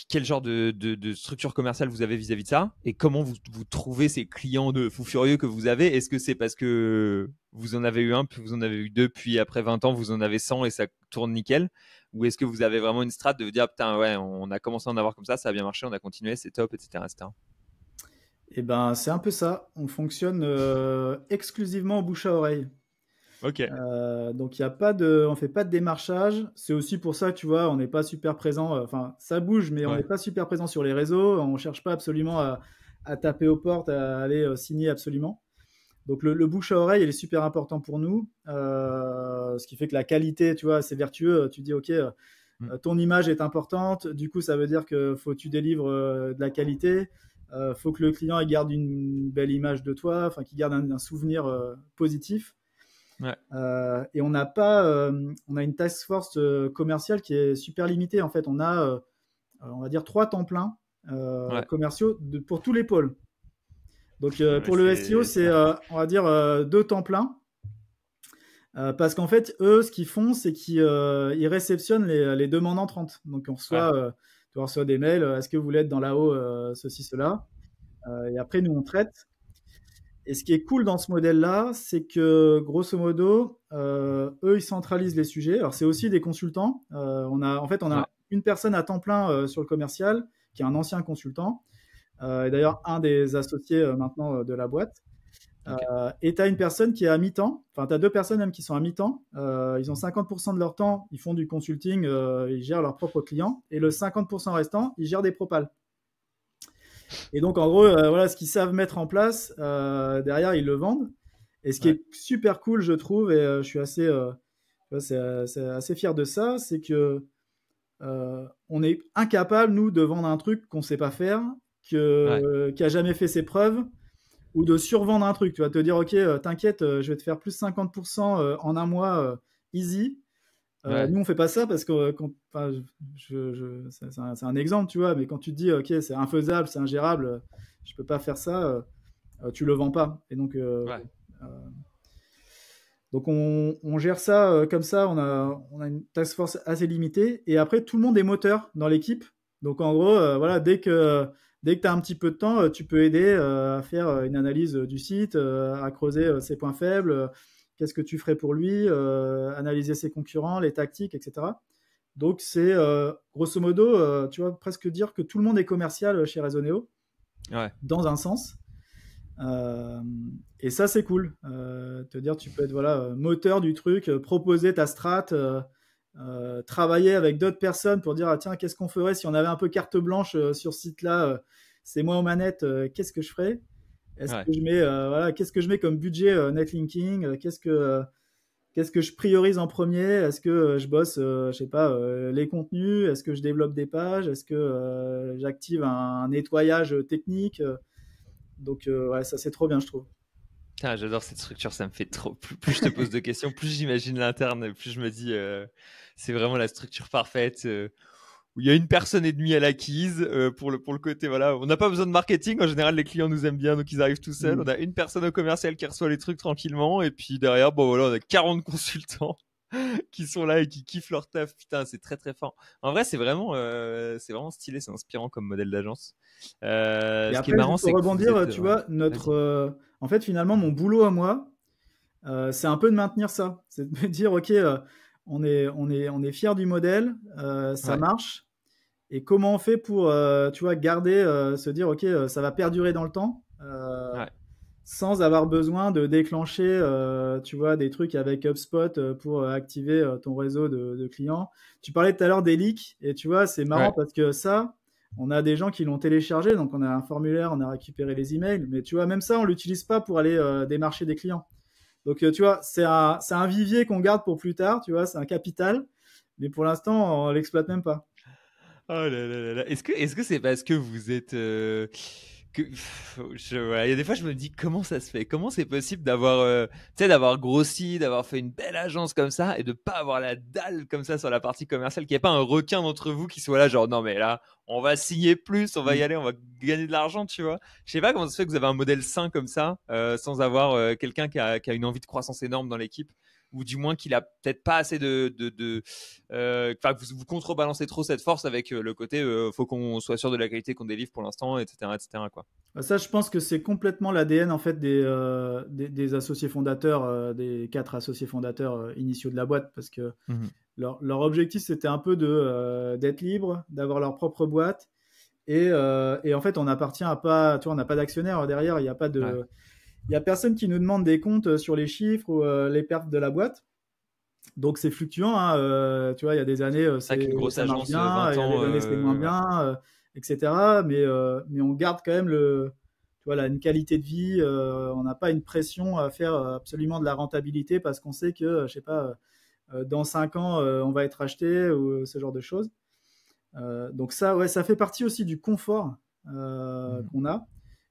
quel genre de structure commerciale vous avez vis-à-vis de ça et comment vous trouvez ces clients de fous furieux que vous avez. Est-ce que c'est parce que vous en avez eu un, puis vous en avez eu deux, puis après 20 ans, vous en avez 100 et ça tourne nickel? Ou est-ce que vous avez vraiment une strat de vous dire, ah, putain, ouais, on a commencé à en avoir comme ça a bien marché, on a continué, c'est top, etc., etc. Et ben, c'est un peu ça. On fonctionne exclusivement au bouche à oreille. Ok. Donc, on fait pas de démarchage. C'est aussi pour ça que tu vois, on n'est pas super présent. Enfin, ça bouge, mais on n'est pas super présent sur les réseaux. On cherche pas absolument à taper aux portes, à aller signer absolument. Donc, le bouche à oreille, il est super important pour nous. Ce qui fait que la qualité, tu vois, c'est vertueux. Tu dis, OK, ton image est importante. Du coup, ça veut dire que faut que tu délivres de la qualité. Faut que le client il garde une belle image de toi, enfin, qu'il garde un souvenir positif. Et on a une task force commerciale qui est super limitée. En fait, on va dire 3 temps pleins commerciaux pour tous les pôles. Donc pour le SEO, c'est on va dire 2 temps pleins. Parce qu'en fait, eux, ce qu'ils font, c'est qu'ils réceptionnent les demandes entrantes. Donc on reçoit des mails, est-ce que vous voulez être dans la haut, ceci, cela. Et après, nous, on traite. Et ce qui est cool dans ce modèle-là, c'est que grosso modo, eux, ils centralisent les sujets. Alors, c'est aussi des consultants. On a une personne à temps plein sur le commercial, qui est un ancien consultant, et d'ailleurs un des associés maintenant de la boîte. Et tu as une personne qui est à mi-temps. Enfin, tu as deux personnes même qui sont à mi-temps. Ils ont 50% de leur temps, ils font du consulting, ils gèrent leurs propres clients. Et le 50% restant, ils gèrent des propals. Et donc, en gros, voilà, ce qu'ils savent mettre en place, derrière, ils le vendent. Et ce qui est super cool, je trouve, et je suis assez fier de ça, c'est que on est incapable, nous, de vendre un truc qu'on ne sait pas faire, qui a jamais fait ses preuves, ou de survendre un truc. Tu vas te dire, OK, t'inquiète, je vais te faire plus 50% en un mois, easy. Nous, on fait pas ça parce que c'est un exemple, tu vois, mais quand tu te dis, OK, c'est infaisable, c'est ingérable, je peux pas faire ça, tu le vends pas. Et donc, on gère ça comme ça, on a une task force assez limitée, et après, tout le monde est moteur dans l'équipe. Donc, en gros, voilà, dès que tu as un petit peu de temps, tu peux aider à faire une analyse du site, à creuser ses points faibles. Qu'est-ce que tu ferais pour lui, analyser ses concurrents, les tactiques, etc. Donc, c'est grosso modo, tu vois, presque dire que tout le monde est commercial chez Resoneo, dans un sens. Euh, et ça, c'est cool. Te dire, tu peux être voilà, moteur du truc, proposer ta strat, travailler avec d'autres personnes pour dire, ah, tiens, qu'est-ce qu'on ferait si on avait un peu carte blanche sur ce site-là, c'est moi aux manettes, qu'est-ce que je ferais? Est-ce Ouais. que je mets, voilà, qu'est-ce que je mets comme budget netlinking? Qu'est-ce que je priorise en premier? Est-ce que je bosse, je sais pas, les contenus? Est-ce que je développe des pages? Est-ce que j'active un nettoyage technique? Donc, ouais, ça c'est trop bien, je trouve. Putain, j'adore cette structure, ça me fait trop. Plus je te pose de questions, plus j'imagine l'interne, plus je me dis, c'est vraiment la structure parfaite. Où il y a une personne et demie à l'acquise pour le côté, voilà, on n'a pas besoin de marketing. En général, les clients nous aiment bien, donc ils arrivent tout seuls. Mm. On a une personne au commercial qui reçoit les trucs tranquillement, et puis derrière, bon voilà, on a 40 consultants qui sont là et qui kiffent leur taf. Putain, c'est très très fort. En vrai, c'est vraiment stylé, c'est inspirant comme modèle d'agence. Et Ce qui est après, marrant, juste pour c'est que vous rebondir, êtes, tu ouais, vois, vas-y. en fait, finalement, mon boulot à moi, c'est un peu de maintenir ça. C'est de me dire, OK, on est fier du modèle, ça Ouais, marche. Et comment on fait pour, tu vois, garder, se dire, OK, ça va perdurer dans le temps, ouais. sans avoir besoin de déclencher, tu vois, des trucs avec HubSpot pour activer ton réseau de clients. Tu parlais tout à l'heure des leaks, et tu vois, c'est marrant Ouais. parce que ça, on a des gens qui l'ont téléchargé, donc on a un formulaire, on a récupéré les emails, mais tu vois, même ça, on l'utilise pas pour aller démarcher des clients. Donc, tu vois, c'est un vivier qu'on garde pour plus tard, tu vois, c'est un capital, mais pour l'instant, on l'exploite même pas. Oh là là là là. Est-ce que c'est parce que vous êtes voilà, il y a des fois je me dis comment ça se fait, comment c'est possible d'avoir tu sais d'avoir grossi, d'avoir fait une belle agence comme ça et de pas avoir la dalle comme ça sur la partie commerciale, qu'il n'y ait pas un requin d'entre vous qui soit là genre non mais là on va signer plus, on va y Mm. aller, on va gagner de l'argent, tu vois. Je sais pas comment ça se fait que vous avez un modèle sain comme ça sans avoir quelqu'un qui a une envie de croissance énorme dans l'équipe ou du moins qu'il a peut-être pas assez que vous contrebalancez trop cette force avec le côté faut qu'on soit sûr de la qualité qu'on délivre pour l'instant, etc., etc., quoi. Ça, je pense que c'est complètement l'ADN en fait des associés fondateurs, des 4 associés fondateurs initiaux de la boîte, parce que Mhm. leur objectif c'était un peu d'être libre, d'avoir leur propre boîte, et en fait on appartient à pas, tu vois, on n'a pas d'actionnaire derrière, Ouais. il y a personne qui nous demande des comptes sur les chiffres ou les pertes de la boîte. Donc c'est fluctuant, hein, tu vois, il y a des années C'est vrai qu'une grosse ça marche agence, bien, 20 il y a ans, des années c'est moins ouais. bien, etc. Mais on garde quand même tu vois, là, une qualité de vie. On n'a pas une pression à faire absolument de la rentabilité parce qu'on sait que, je sais pas, dans 5 ans, on va être acheté ou ce genre de choses. Donc ça, ouais, ça fait partie aussi du confort Mhm. qu'on a.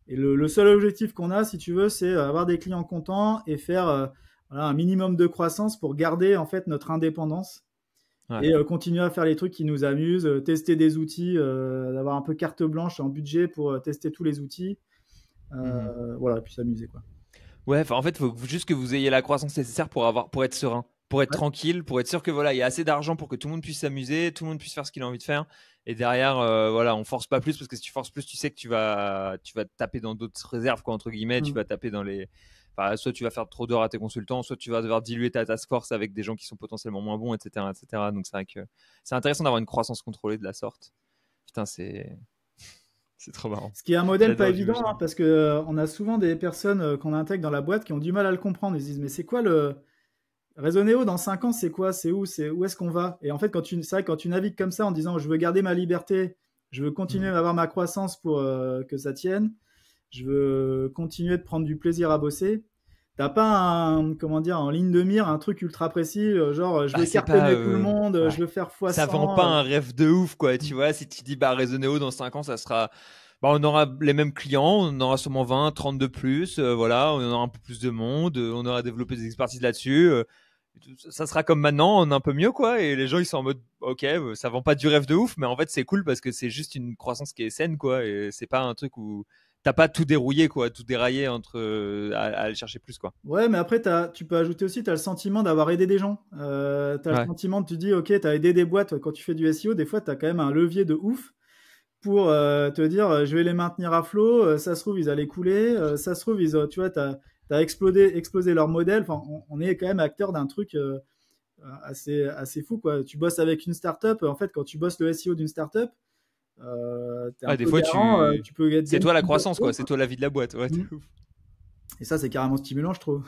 Et le seul objectif qu'on a, si tu veux, c'est avoir des clients contents et faire voilà, un minimum de croissance pour garder en fait notre indépendance Ouais. et continuer à faire les trucs qui nous amusent, tester des outils, d'avoir un peu carte blanche en budget pour tester tous les outils, Mhm. voilà, et puis s'amuser quoi. Ouais, enfin, en fait, il faut juste que vous ayez la croissance nécessaire pour être serein, pour être Ouais. tranquille, pour être sûr que voilà, il y a assez d'argent pour que tout le monde puisse s'amuser, tout le monde puisse faire ce qu'il a envie de faire. Et derrière, voilà, on force pas plus parce que si tu forces plus, tu sais que tu vas te taper dans d'autres réserves, quoi, entre guillemets. Tu Mm. vas taper dans les, enfin, soit tu vas faire trop d'heures à tes consultants, soit tu vas devoir diluer ta task force avec des gens qui sont potentiellement moins bons, etc., etc. Donc c'est vrai que c'est intéressant d'avoir une croissance contrôlée de la sorte. Putain, c'est trop marrant. Ce qui est un modèle pas J'adore, évident, j'imagine. hein, parce que on a souvent des personnes qu'on intègre dans la boîte qui ont du mal à le comprendre. Ils se disent mais c'est quoi le Resoneo dans 5 ans, c'est quoi? Où est-ce qu'on va? Et en fait, c'est vrai, quand tu navigues comme ça en disant je veux garder ma liberté, je veux continuer Mhm. à avoir ma croissance pour que ça tienne, je veux continuer de prendre du plaisir à bosser. T'as pas comment dire, en ligne de mire, un truc ultra précis, genre je Bah, veux c'est pas. cartonner tout le monde, Ouais. je veux faire fois Ça vend 100. pas un rêve de ouf, quoi. Tu vois, si tu dis, bah, Resoneo, dans 5 ans, ça sera. Bah, on aura les mêmes clients, on aura sûrement 20, 30 de plus, voilà, on aura un peu plus de monde, on aura développé des expertises là-dessus. Ça sera comme maintenant, on est un peu mieux, quoi. Et les gens, ils sont en mode, ok, ça vend pas du rêve de ouf, mais en fait, c'est cool parce que c'est juste une croissance qui est saine, quoi. Et c'est pas un truc où t'as pas tout dérouillé, quoi, tout déraillé entre à aller chercher plus, quoi. Ouais, mais après, tu peux ajouter aussi, tu as le sentiment d'avoir aidé des gens. Tu as le Ouais. sentiment, tu dis, ok, tu as aidé des boîtes quand tu fais du SEO, des fois, tu as quand même un levier de ouf pour te dire je vais les maintenir à flot, ça se trouve ils allaient couler, ça se trouve tu vois t'as explosé leur modèle, enfin on est quand même acteur d'un truc assez fou quoi. Tu bosses avec une startup, en fait quand tu bosses le SEO d'une startup, t'es un Ouais, des peu fois, garant, tu peux être c'est toi la gagnant. croissance, quoi. C'est toi la vie de la boîte. Ouais, de ouf. Et ça, c'est carrément stimulant, je trouve.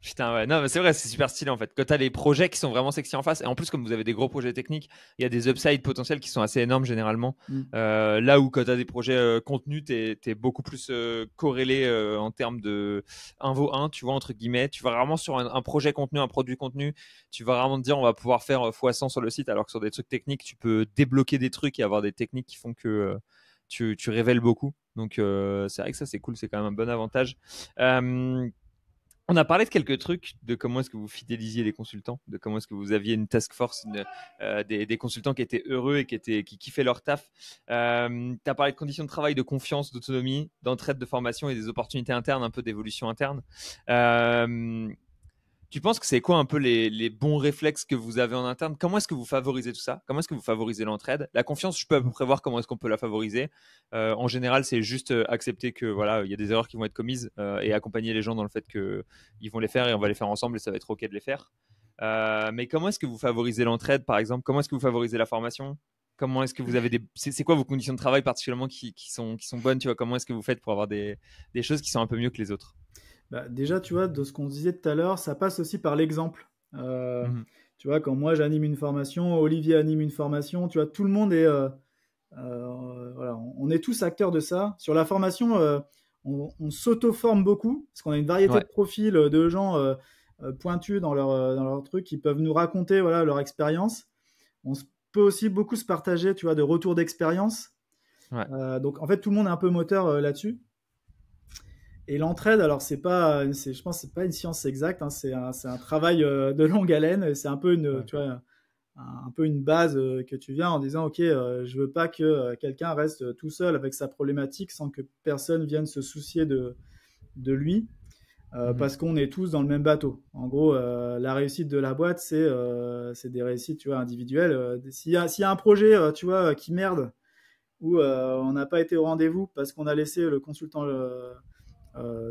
Putain, ouais, non, mais c'est vrai, c'est super stylé en fait. Quand tu as les projets qui sont vraiment sexy en face, et en plus, comme vous avez des gros projets techniques, il y a des upsides potentiels qui sont assez énormes généralement. Là où quand tu as des projets contenus, tu es beaucoup plus corrélé en termes de 1 vaut 1, tu vois, entre guillemets. Tu vas vraiment sur un projet contenu, un produit contenu, tu vas vraiment te dire on va pouvoir faire x100 sur le site, alors que sur des trucs techniques, tu peux débloquer des trucs et avoir des techniques qui font que tu révèles beaucoup. Donc, c'est vrai que ça, c'est cool, c'est quand même un bon avantage. On a parlé de quelques trucs, de comment est-ce que vous fidélisiez les consultants, de comment est-ce que vous aviez une task force, des consultants qui étaient heureux et qui kiffaient leur taf. Tu as parlé de conditions de travail, de confiance, d'autonomie, d'entraide, de formation et des opportunités internes, un peu d'évolution interne. Tu penses que c'est quoi un peu les bons réflexes que vous avez en interne? Comment est-ce que vous favorisez tout ça? Comment est-ce que vous favorisez l'entraide? La confiance, je peux à peu près voir comment est-ce qu'on peut la favoriser. En général, c'est juste accepter que voilà, il y a des erreurs qui vont être commises et accompagner les gens dans le fait qu'ils vont les faire et on va les faire ensemble et ça va être OK de les faire. Mais comment est-ce que vous favorisez l'entraide, par exemple? Comment est-ce que vous favorisez la formation? Comment est-ce que vous avez c'est quoi vos conditions de travail particulièrement qui sont bonnes, tu vois? Comment est-ce que vous faites pour avoir des choses qui sont un peu mieux que les autres? Bah, déjà, tu vois, de ce qu'on disait tout à l'heure, ça passe aussi par l'exemple. Mhm. Tu vois, quand moi j'anime une formation, Olivier anime une formation, tu vois, tout le monde est, voilà, on est tous acteurs de ça. Sur la formation, on s'auto-forme beaucoup, parce qu'on a une variété Ouais. de profils de gens pointus dans leur truc qui peuvent nous raconter voilà, leur expérience. Peut aussi beaucoup se partager, tu vois, de retours d'expérience. Ouais. Donc en fait, tout le monde est un peu moteur là-dessus. Et l'entraide, alors je pense, que c'est pas une science exacte, hein, c'est un travail de longue haleine. C'est un peu Ouais. tu vois, un peu une base que tu viens en disant, ok, je veux pas que quelqu'un reste tout seul avec sa problématique sans que personne vienne se soucier de lui, Mhm. parce qu'on est tous dans le même bateau. En gros, la réussite de la boîte, c'est des réussites, tu vois, individuelles. S'il y a un projet, tu vois, qui merde, où on n'a pas été au rendez-vous parce qu'on a laissé le consultant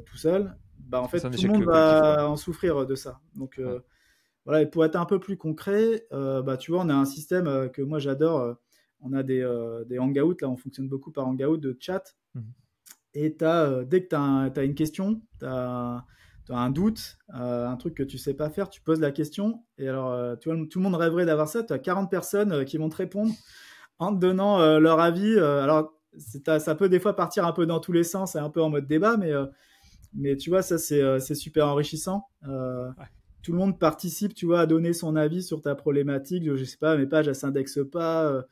tout seul, bah en C'est fait un tout le échec monde collectif, quoi. va en souffrir de ça. Donc Ouais. voilà, et pour être un peu plus concret, bah tu vois, on a un système que moi j'adore. On a des hangouts, là on fonctionne beaucoup par hangout de chat. Mhm. Et dès que tu as une question, tu as un doute, un truc que tu sais pas faire, tu poses la question. Et alors, tu vois, tout le monde rêverait d'avoir ça. Tu as 40 personnes qui vont te répondre en te donnant leur avis. Alors, ça peut des fois partir un peu dans tous les sens et un peu en mode débat, mais tu vois, ça, c'est super enrichissant. Ouais. Tout le monde participe, tu vois, à donner son avis sur ta problématique. Je sais pas, mes pages, elles s'indexent pas.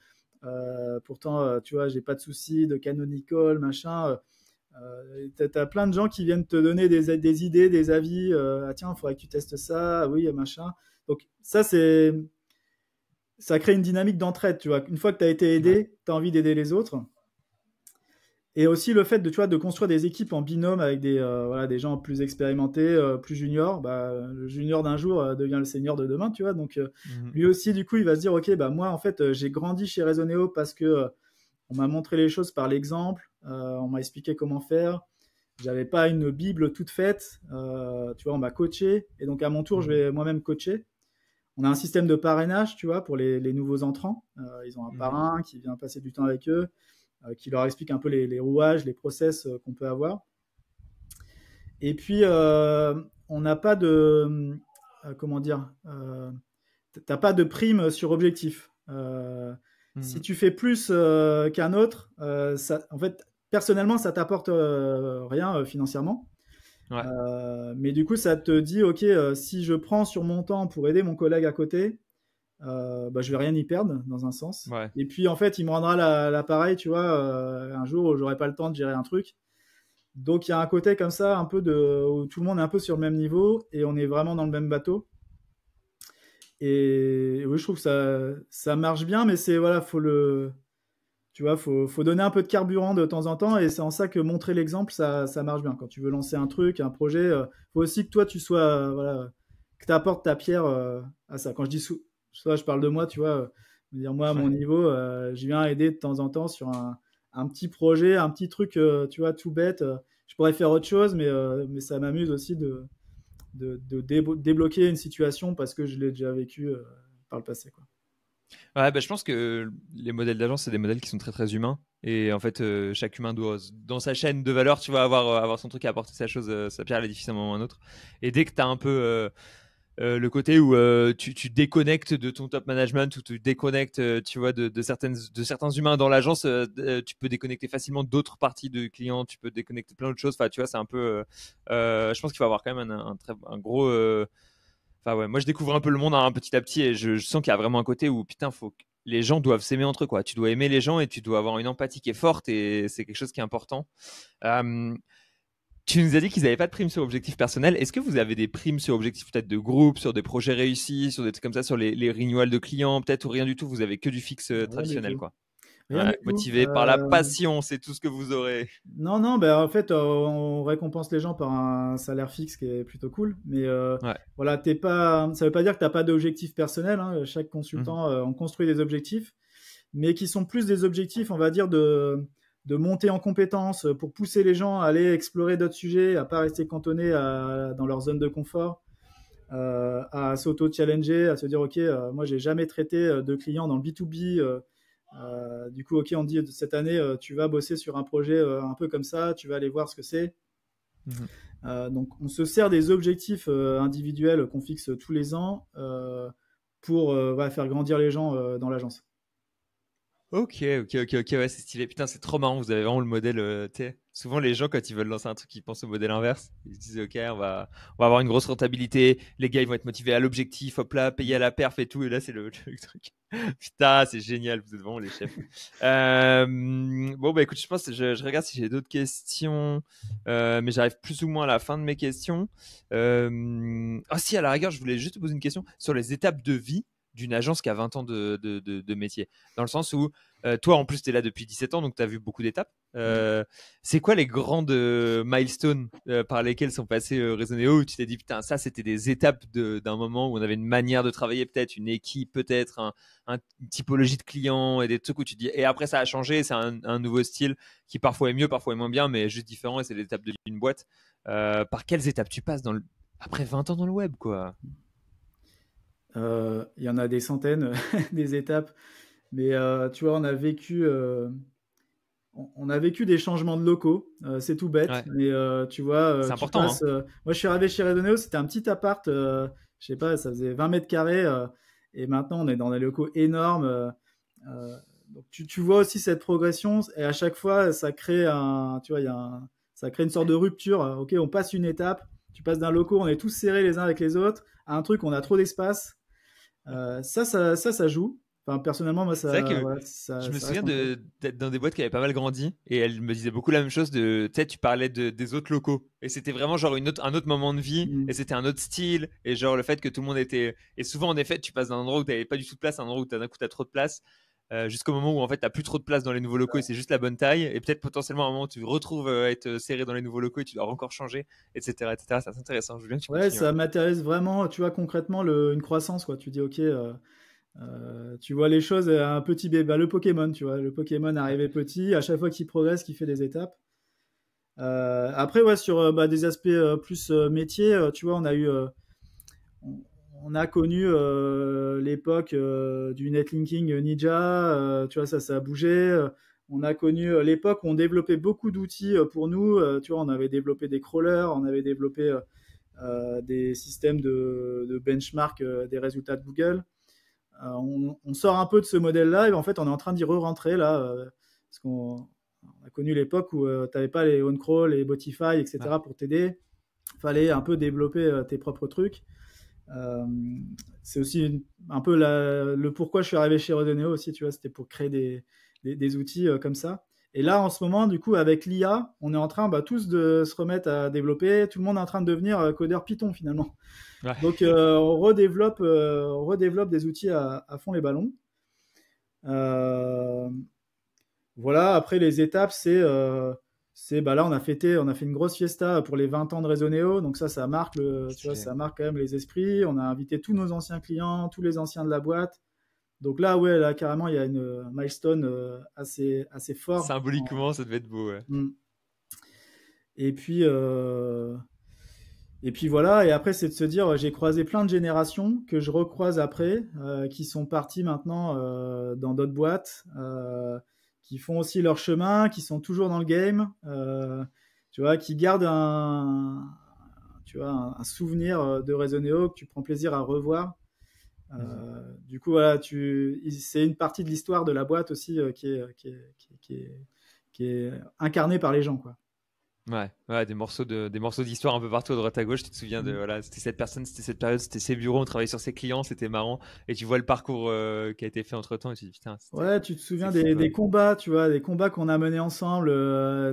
Pourtant, tu vois, j'ai pas de soucis de canonical, machin. T'as plein de gens qui viennent te donner des idées, des avis. Ah tiens, il faudrait que tu testes ça. Oui, machin. Donc ça crée une dynamique d'entraide, tu vois. Une fois que tu as été Ouais. aidé, tu as envie d'aider les autres. Et aussi le fait de, tu vois, de construire des équipes en binôme avec voilà, des gens plus expérimentés, plus juniors. Bah, le junior d'un jour devient le senior de demain, tu vois. Donc Mhm. lui aussi, du coup, il va se dire, ok, bah moi, en fait, j'ai grandi chez Resoneo parce que on m'a montré les choses par l'exemple, on m'a expliqué comment faire. J'avais pas une bible toute faite, tu vois, on m'a coaché et donc à mon tour, je Mhm. vais moi-même coacher. On a un système de parrainage, tu vois, pour les nouveaux entrants. Ils ont un Mhm. parrain qui vient passer du temps avec eux, qui leur explique un peu les rouages, les process qu'on peut avoir. Et puis, on n'a pas de, comment dire, t'as pas de prime sur objectif. Si Mhm. tu fais plus qu'un autre, en fait, personnellement, ça t'apporte rien financièrement. Ouais. Mais du coup, ça te dit, ok, si je prends sur mon temps pour aider mon collègue à côté, bah, je vais rien y perdre dans un sens. Ouais. Et puis, en fait, il me rendra l'appareil, tu vois, un jour où j'aurai pas le temps de gérer un truc. Donc, il y a un côté comme ça, un peu où tout le monde est un peu sur le même niveau et on est vraiment dans le même bateau. Et oui, je trouve que ça marche bien, mais voilà, tu vois, faut donner un peu de carburant de temps en temps, et c'est en ça que montrer l'exemple, ça marche bien. Quand tu veux lancer un truc, un projet, faut aussi que toi tu sois, voilà, que tu apportes ta pierre à ça. Quand je dis soit je parle de moi, tu vois, dire moi à mon Ouais. niveau, je viens aider de temps en temps sur un petit projet, un petit truc, tu vois, tout bête. Je pourrais faire autre chose, mais ça m'amuse aussi de débloquer une situation parce que je l'ai déjà vécu par le passé, quoi. Ouais, bah, je pense que les modèles d'agence, c'est des modèles qui sont très très humains. Et en fait, chaque humain doit, dans sa chaîne de valeur, tu vas avoir son truc à apporter sa chose, sa pierre à l'édifice à un moment ou à un autre. Et dès que tu as un peu le côté où tu déconnectes de ton top management, ou tu déconnectes, tu vois, de certains humains dans l'agence, tu peux déconnecter facilement d'autres parties de clients, tu peux déconnecter plein d'autres choses. Enfin, tu vois, c'est un peu. Je pense qu'il faut avoir quand même un gros. Enfin, ouais, moi, je découvre un peu le monde hein, petit à petit et je sens qu'il y a vraiment un côté où, putain, faut que les gens doivent s'aimer entre eux, quoi. Tu dois aimer les gens et tu dois avoir une empathie qui est forte et c'est quelque chose qui est important. Euh, Tu nous as dit qu'ils n'avaient pas de primes sur objectif personnel. Est-ce que vous avez des primes sur objectif peut-être de groupe, sur des projets réussis, sur des trucs comme ça, sur les renewals de clients, peut-être ou rien du tout? Vous avez que du fixe Rien du traditionnel, tout. quoi. Rien du Ouais, tout. motivé par la passion, c'est tout ce que vous aurez. Non, non, ben en fait, on récompense les gens par un salaire fixe qui est plutôt cool. Mais Ouais. voilà, t'es pas, ça veut pas dire que t'as pas d'objectif personnel, hein. Chaque Mhm. consultant, on construit des objectifs, mais qui sont plus des objectifs, on va dire, de monter en compétences pour pousser les gens à aller explorer d'autres sujets, à pas rester cantonnés dans leur zone de confort, à s'auto-challenger, à se dire, OK, moi, j'ai jamais traité de clients dans le B2B. Du coup, OK, on dit cette année, tu vas bosser sur un projet un peu comme ça, tu vas aller voir ce que c'est. Mhm. Donc, on se sert des objectifs individuels qu'on fixe tous les ans pour ouais, faire grandir les gens dans l'agence. Ok, ok, ouais, c'est stylé. Putain, c'est trop marrant. Vous avez vraiment le modèle. Tu sais, souvent, les gens, quand ils veulent lancer un truc, ils pensent au modèle inverse. Ils se disent, ok, on va avoir une grosse rentabilité. Les gars, ils vont être motivés à l'objectif, hop là, payer à la perf et tout. Et là, c'est le truc. Putain, c'est génial. Vous êtes vraiment les chefs. Bon, bah écoute, je pense, je regarde si j'ai d'autres questions, mais j'arrive plus ou moins à la fin de mes questions. Ah si, à la rigueur, je voulais juste te poser une question sur les étapes de vie d'une agence qui a 20 ans de métier. Dans le sens où toi, en plus, tu es là depuis 17 ans, donc tu as vu beaucoup d'étapes. C'est quoi les grandes milestones par lesquelles sont passés Resoneo où tu t'es dit, putain, ça, c'était des étapes d'un moment où on avait une manière de travailler, peut-être, une équipe, peut-être, une typologie de clients et des trucs où tu te dis, et après, ça a changé, c'est un nouveau style qui parfois est mieux, parfois est moins bien, mais juste différent et c'est l'étape d'une boîte. Par quelles étapes tu passes après 20 ans dans le web, quoi? Il y en a des centaines, des étapes. Mais tu vois, on a vécu des changements de locaux. C'est tout bête, Ouais, mais tu vois, c'est tu important, passes. hein. Moi, je suis arrivé chez Redoneo, c'était un petit appart. Je sais pas, ça faisait 20 mètres carrés. Et maintenant, on est dans des locaux énormes. Donc, tu vois aussi cette progression. Et à chaque fois, ça crée tu vois, ça crée une sorte de rupture. Ok, on passe une étape. Tu passes d'un loco, on est tous serrés les uns avec les autres, à un truc, on a trop d'espace. Ça joue. Enfin, personnellement, moi, C'est vrai ça, que voilà, je me ça souviens reste ancré. d'être dans des boîtes qui avaient pas mal grandi et elles me disaient beaucoup la même chose tu sais, tu parlais des autres locaux et c'était vraiment genre un autre moment de vie et Mm. c'était un autre style et genre le fait que tout le monde était, et souvent en effet, tu passes d'un endroit où t'avais pas du tout de place à un endroit où d'un coup t'as trop de place, jusqu'au moment où en fait t'as plus trop de place dans les nouveaux locaux et c'est juste la bonne taille et peut-être potentiellement à un moment où tu te retrouves à être serré dans les nouveaux locaux et tu dois encore changer, etc., etc. C'est intéressant. Je veux bien que tu Ouais, continues, ouais. ça matérialise vraiment, tu vois, concrètement, une croissance, quoi. Tu dis, OK, tu vois les choses à un petit bébé. Bah, le Pokémon, tu vois, le Pokémon arrivé petit, à chaque fois qu'il progresse, qu'il fait des étapes. Après, ouais, sur bah, des aspects plus métiers, tu vois, on, on a connu l'époque du netlinking Ninja, tu vois, ça a bougé. On a connu l'époque où on développait beaucoup d'outils pour nous. Tu vois, on avait développé des crawlers, on avait développé des systèmes de benchmark des résultats de Google. On sort un peu de ce modèle-là et en fait, on est en train d'y re-rentrer là, parce qu'on a connu l'époque où tu n'avais pas les OnCrawl, les Botify, Ouais. etc. pour t'aider. Il fallait un peu développer tes propres trucs. Euh, c'est aussi un peu le pourquoi je suis arrivé chez Rodoneo aussi, tu vois, c'était pour créer des outils comme ça. Et là, en ce moment, du coup, avec l'IA, on est en train bah, tous de se remettre à développer. Tout le monde est en train de devenir codeur Python finalement. Ouais. Donc, on redéveloppe des outils à fond les ballons. Euh, voilà, après les étapes, bah là on a fait une grosse fiesta pour les 20 ans de Resoneo, donc ça marque tu vois, Stylé. ça marque quand même les esprits. On a invité tous nos anciens clients, tous les anciens de la boîte. Donc là, ouais, là carrément il y a une milestone assez fort. Symboliquement, ça devait être beau, ouais. Mm. Et puis Et puis voilà, et après c'est de se dire, j'ai croisé plein de générations que je recroise après, qui sont partis maintenant dans d'autres boîtes, qui font aussi leur chemin, qui sont toujours dans le game, tu vois, qui gardent tu vois, un souvenir de Resoneo que tu prends plaisir à revoir. Du coup, voilà, c'est une partie de l'histoire de la boîte aussi qui est incarnée par les gens, quoi. Ouais, des morceaux d'histoire un peu partout à droite à gauche. Tu te souviens de voilà, c'était cette personne, c'était cette période, c'était ces bureaux, on travaillait sur ses clients, c'était marrant. Et tu vois le parcours qui a été fait entre temps et tu te dis putain, Ouais, tu te souviens c'est fou quoi. des combats, tu vois, des combats qu'on a menés ensemble,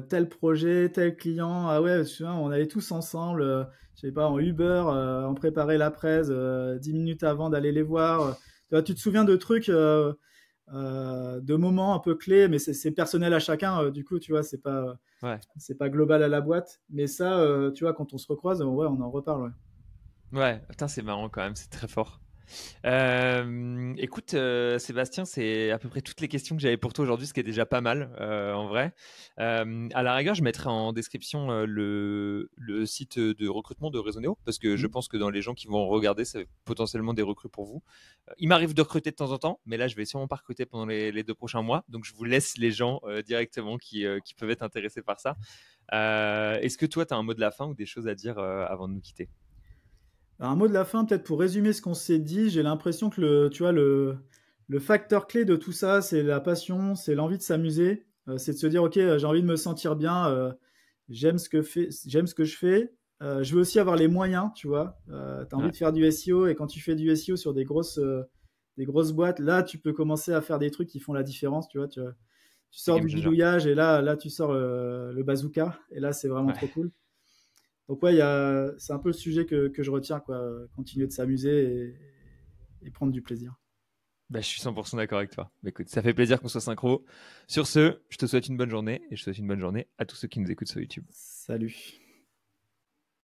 tel projet, tel client. Ah ouais, tu vois, on allait tous ensemble, je sais pas, en Uber, on préparait la presse 10 minutes avant d'aller les voir. Tu vois, tu te souviens de trucs, de moments un peu clés, mais c'est personnel à chacun. Du coup, tu vois, Ouais. c'est pas global à la boîte. Mais ça, tu vois, quand on se recroise, ouais, on en reparle. Ouais. Ouais, putain, c'est marrant quand même, c'est très fort. Écoute, Sébastien, c'est à peu près toutes les questions que j'avais pour toi aujourd'hui, ce qui est déjà pas mal en vrai. À la rigueur, je mettrai en description le site de recrutement de Resoneo parce que je Mhm. pense que dans les gens qui vont regarder, c'est potentiellement des recrues pour vous. Il m'arrive de recruter de temps en temps, mais là, je vais sûrement pas recruter pendant les 2 prochains mois. Donc, je vous laisse les gens directement qui peuvent être intéressés par ça. Est-ce que toi, tu as un mot de la fin ou des choses à dire avant de nous quitter? Alors, un mot de la fin, peut-être pour résumer ce qu'on s'est dit, j'ai l'impression que tu vois, le facteur clé de tout ça, c'est la passion, c'est l'envie de s'amuser, c'est de se dire, ok, j'ai envie de me sentir bien, j'aime ce que je fais, je veux aussi avoir les moyens, tu vois, tu as envie Ouais, de faire du SEO, et quand tu fais du SEO sur des grosses boîtes, là, tu peux commencer à faire des trucs qui font la différence, tu vois, tu c'est sors game du changer. bidouillage, et là tu sors le bazooka, et là, c'est vraiment trop Ouais. cool. Donc ouais, c'est un peu le sujet que je retiens, quoi. Continuer de s'amuser et prendre du plaisir. Bah, je suis 100% d'accord avec toi. Bah, écoute, ça fait plaisir qu'on soit synchro. Sur ce, je te souhaite une bonne journée et je souhaite une bonne journée à tous ceux qui nous écoutent sur YouTube. Salut.